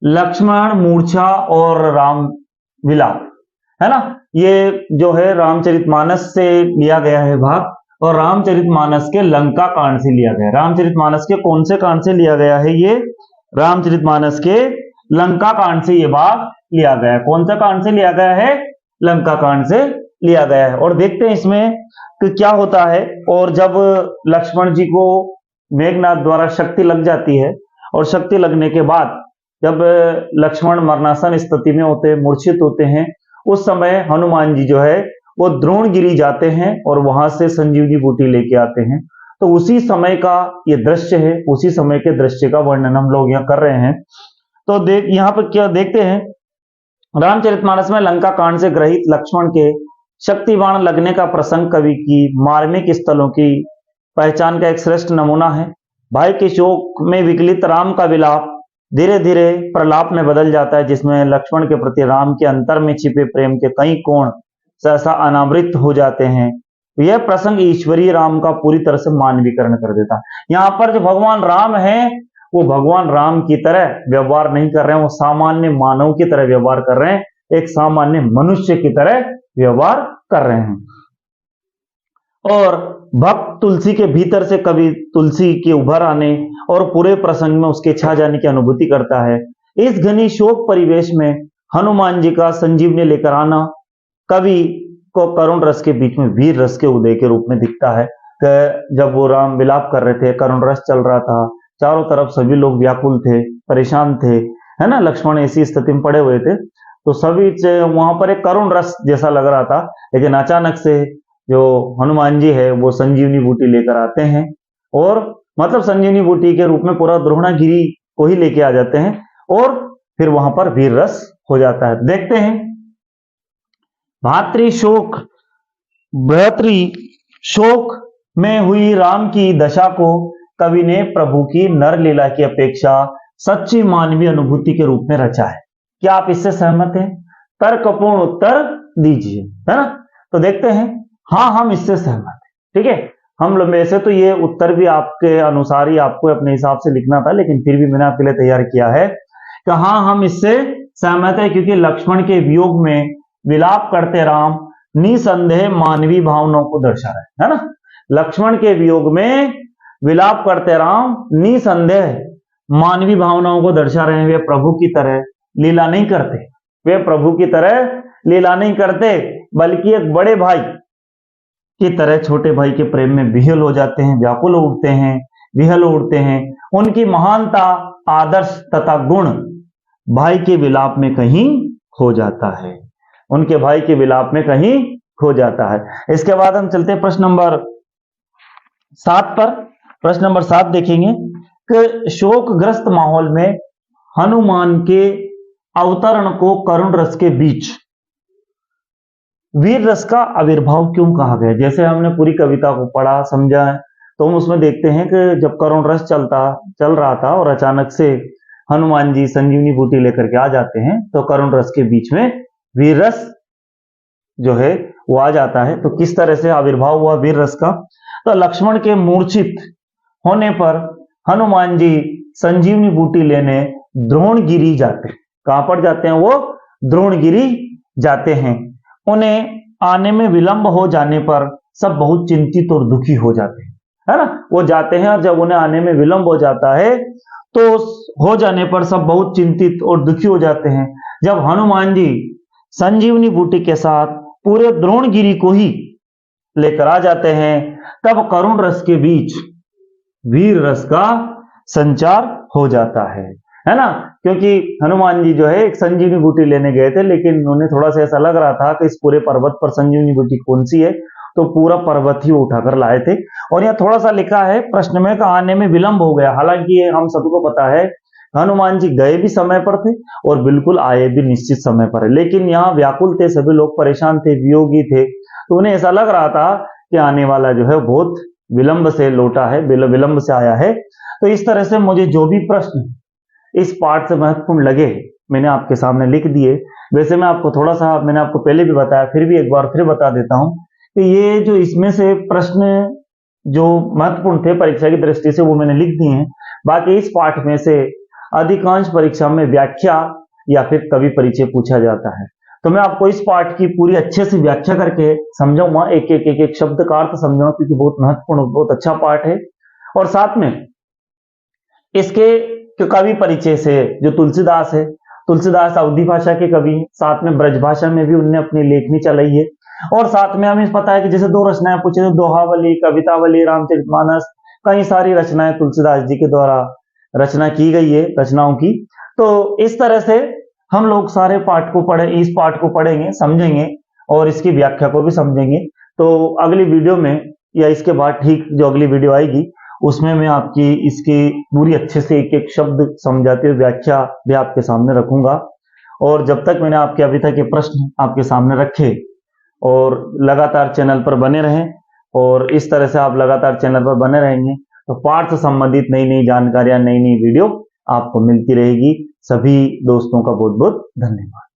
लक्ष्मण मूर्छा और राम विलाप, है ना। ये जो है रामचरितमानस से लिया गया है भाग, और रामचरितमानस के लंका कांड से लिया गया है। रामचरितमानस के कौन से कांड से लिया गया है? ये रामचरितमानस के लंका कांड से ये भाग लिया गया है। कौन सा कांड से लिया गया है? लंका कांड से लिया गया है। और देखते हैं इसमें कि क्या होता है। और जब लक्ष्मण जी को मेघनाथ द्वारा शक्ति लग जाती है, और शक्ति लगने के बाद जब लक्ष्मण मरणासन स्थिति में होते हैं, मूर्छित होते हैं, उस समय हनुमान जी जो है वो द्रोणगिरी जाते हैं और वहां से संजीवनी बूटी लेके आते हैं। तो उसी समय का ये दृश्य है, उसी समय के दृश्य का वर्णन हम लोग यहाँ कर रहे हैं। तो यहाँ पर क्या देखते हैं, रामचरितमानस में लंका कांड से ग्रहित लक्ष्मण के शक्तिबाण लगने का प्रसंग कवि की मार्मिक स्थलों की पहचान का एक श्रेष्ठ नमूना है। भाई के शोक में विकलित राम का विलाप धीरे धीरे प्रलाप में बदल जाता है, जिसमें लक्ष्मण के प्रति राम के अंतर में छिपे प्रेम के कई कोण सहसा अनावृत हो जाते हैं। यह प्रसंग ईश्वरीय राम का पूरी तरह से मानवीकरण कर देता है। यहाँ पर जो भगवान राम है, वो भगवान राम की तरह व्यवहार नहीं कर रहे हैं, वो सामान्य मानव की तरह व्यवहार कर रहे हैं, एक सामान्य मनुष्य की तरह व्यवहार कर रहे हैं। और भक्त तुलसी के भीतर से कवि तुलसी के उभर आने और पूरे प्रसंग में उसके छा जाने की अनुभूति करता है। इस घनी शोक परिवेश में हनुमान जी का संजीवनी लेकर आना कवि को करुण रस के बीच में वीर रस के उदय के रूप में दिखता है। कि जब वो राम विलाप कर रहे थे, करुण रस चल रहा था, चारों तरफ सभी लोग व्याकुल थे, परेशान थे, है ना। लक्ष्मण ऐसी स्थिति में पड़े हुए थे, तो सभी वहां पर एक करुण रस जैसा लग रहा था। लेकिन अचानक से जो हनुमान जी है वो संजीवनी बूटी लेकर आते हैं, और मतलब संजीवनी बूटी के रूप में पूरा द्रोणागिरी को ही लेके आ जाते हैं, और फिर वहां पर वीर रस हो जाता है। देखते हैं, भातृ शोक में हुई राम की दशा को कवि ने प्रभु की नर लीला की अपेक्षा सच्ची मानवीय अनुभूति के रूप में रचा है। क्या आप इससे सहमत हैं? तर्कपूर्ण उत्तर दीजिए, है ना। तो देखते हैं, हाँ हम इससे सहमत हैं, ठीक है। हम लोग वैसे तो ये उत्तर भी आपके अनुसार ही आपको अपने हिसाब से लिखना था, लेकिन फिर भी मैंने आपके लिए तैयार किया है कि हाँ हम इससे सहमत है, क्योंकि लक्ष्मण के वियोग में विलाप करते राम निसंदेह मानवीय भावनाओं को दर्शा रहे है ना। लक्ष्मण के वियोग में विलाप करते राम निसंदेह मानवीय भावनाओं को दर्शा रहे हैं। वे प्रभु की तरह लीला नहीं करते, वे प्रभु की तरह लीला नहीं करते, बल्कि एक बड़े भाई की तरह छोटे भाई के प्रेम में विह्वल हो जाते हैं, व्याकुल उठते हैं, विह्वल उठते हैं। उनकी महानता, आदर्श तथा गुण भाई के विलाप में कहीं खो जाता है, उनके भाई के विलाप में कहीं खो जाता है। इसके बाद हम चलते हैं प्रश्न नंबर 7 पर। प्रश्न नंबर 7 देखेंगे कि शोकग्रस्त माहौल में हनुमान के अवतरण को करुण रस के बीच वीर रस का आविर्भाव क्यों कहा गया? जैसे हमने पूरी कविता को पढ़ा, समझा, तो हम उसमें देखते हैं कि जब करुण रस चल रहा था और अचानक से हनुमान जी संजीवनी बूटी लेकर के आ जाते हैं, तो करुण रस के बीच में वीर रस जो है वो आ जाता है। तो किस तरह से आविर्भाव हुआ वीर रस का? तो लक्ष्मण के मूर्छित होने पर हनुमान जी संजीवनी बूटी लेने द्रोणगिरी जाते हैं। कहां पर जाते हैं वो? द्रोणगिरी जाते हैं। उन्हें आने में विलंब हो जाने पर सब बहुत चिंतित और दुखी हो जाते हैं, है ना। वो जाते हैं और जब उन्हें आने में विलंब हो जाता है, तो हो जाने पर सब बहुत चिंतित और दुखी हो जाते हैं। जब हनुमान जी संजीवनी बूटी के साथ पूरे द्रोणगिरी को ही लेकर आ जाते हैं, तब करुण रस के बीच वीर रस का संचार हो जाता है ना। क्योंकि हनुमान जी जो है एक संजीवनी बूटी लेने गए थे, लेकिन उन्हें थोड़ा सा ऐसा लग रहा था कि इस पूरे पर्वत पर संजीवनी बूटी कौन सी है, तो पूरा पर्वत ही उठाकर लाए थे। और यहाँ थोड़ा सा लिखा है प्रश्न में, आने में विलंब हो गया। हालांकि हम सबको पता है हनुमान जी गए भी समय पर थे और बिल्कुल आए भी निश्चित समय पर है, लेकिन यहाँ व्याकुल थे, सभी लोग परेशान थे, वियोगी थे, तो उन्हें ऐसा लग रहा था कि आने वाला जो है बहुत विलंब से लौटा है, विलंब से आया है। तो इस तरह से मुझे जो भी प्रश्न इस पाठ से महत्वपूर्ण लगे मैंने आपके सामने लिख दिए। वैसे मैं आपको थोड़ा सा, मैंने आपको पहले भी बताया, फिर भी एक बार फिर बता देता हूं कि ये जो इसमें से प्रश्न जो महत्वपूर्ण थे परीक्षा की दृष्टि से वो मैंने लिख दिए हैं। बाकी इस पाठ में से अधिकांश परीक्षा में व्याख्या या फिर कवि परिचय पूछा जाता है। तो मैं आपको इस पाठ की पूरी अच्छे से व्याख्या करके समझाऊंगा, एक शब्द का अर्थ समझाऊंगा, क्योंकि बहुत महत्वपूर्ण, बहुत अच्छा पाठ है। और साथ में इसके कवि परिचय से जो तुलसीदास है, तुलसीदास अवधी भाषा के कवि हैं, साथ में ब्रज भाषा में भी उनने अपनी लेखनी चलाई है। और साथ में हमें पता है कि जैसे 2 रचनाएं पूछे, तो दोहावली, कवितावली, रामचरितमानस, कई सारी रचनाएं तुलसीदास जी के द्वारा रचना की गई है, रचनाओं की। तो इस तरह से हम लोग सारे पाठ को पढ़े, इस पाठ को पढ़ेंगे, समझेंगे और इसकी व्याख्या को भी समझेंगे। तो अगली वीडियो में या इसके बाद ठीक जो अगली वीडियो आएगी उसमें मैं आपकी इसकी पूरी अच्छे से एक शब्द समझाते हुए व्याख्या भी आपके सामने रखूंगा। और जब तक मैंने आपके अभी तक के प्रश्न आपके सामने रखे, और लगातार चैनल पर बने रहें, और इस तरह से आप लगातार चैनल पर बने रहेंगे तो पाठ से संबंधित नई नई जानकारियां, नई नई वीडियो आपको मिलती रहेगी। सभी दोस्तों का बहुत बहुत धन्यवाद।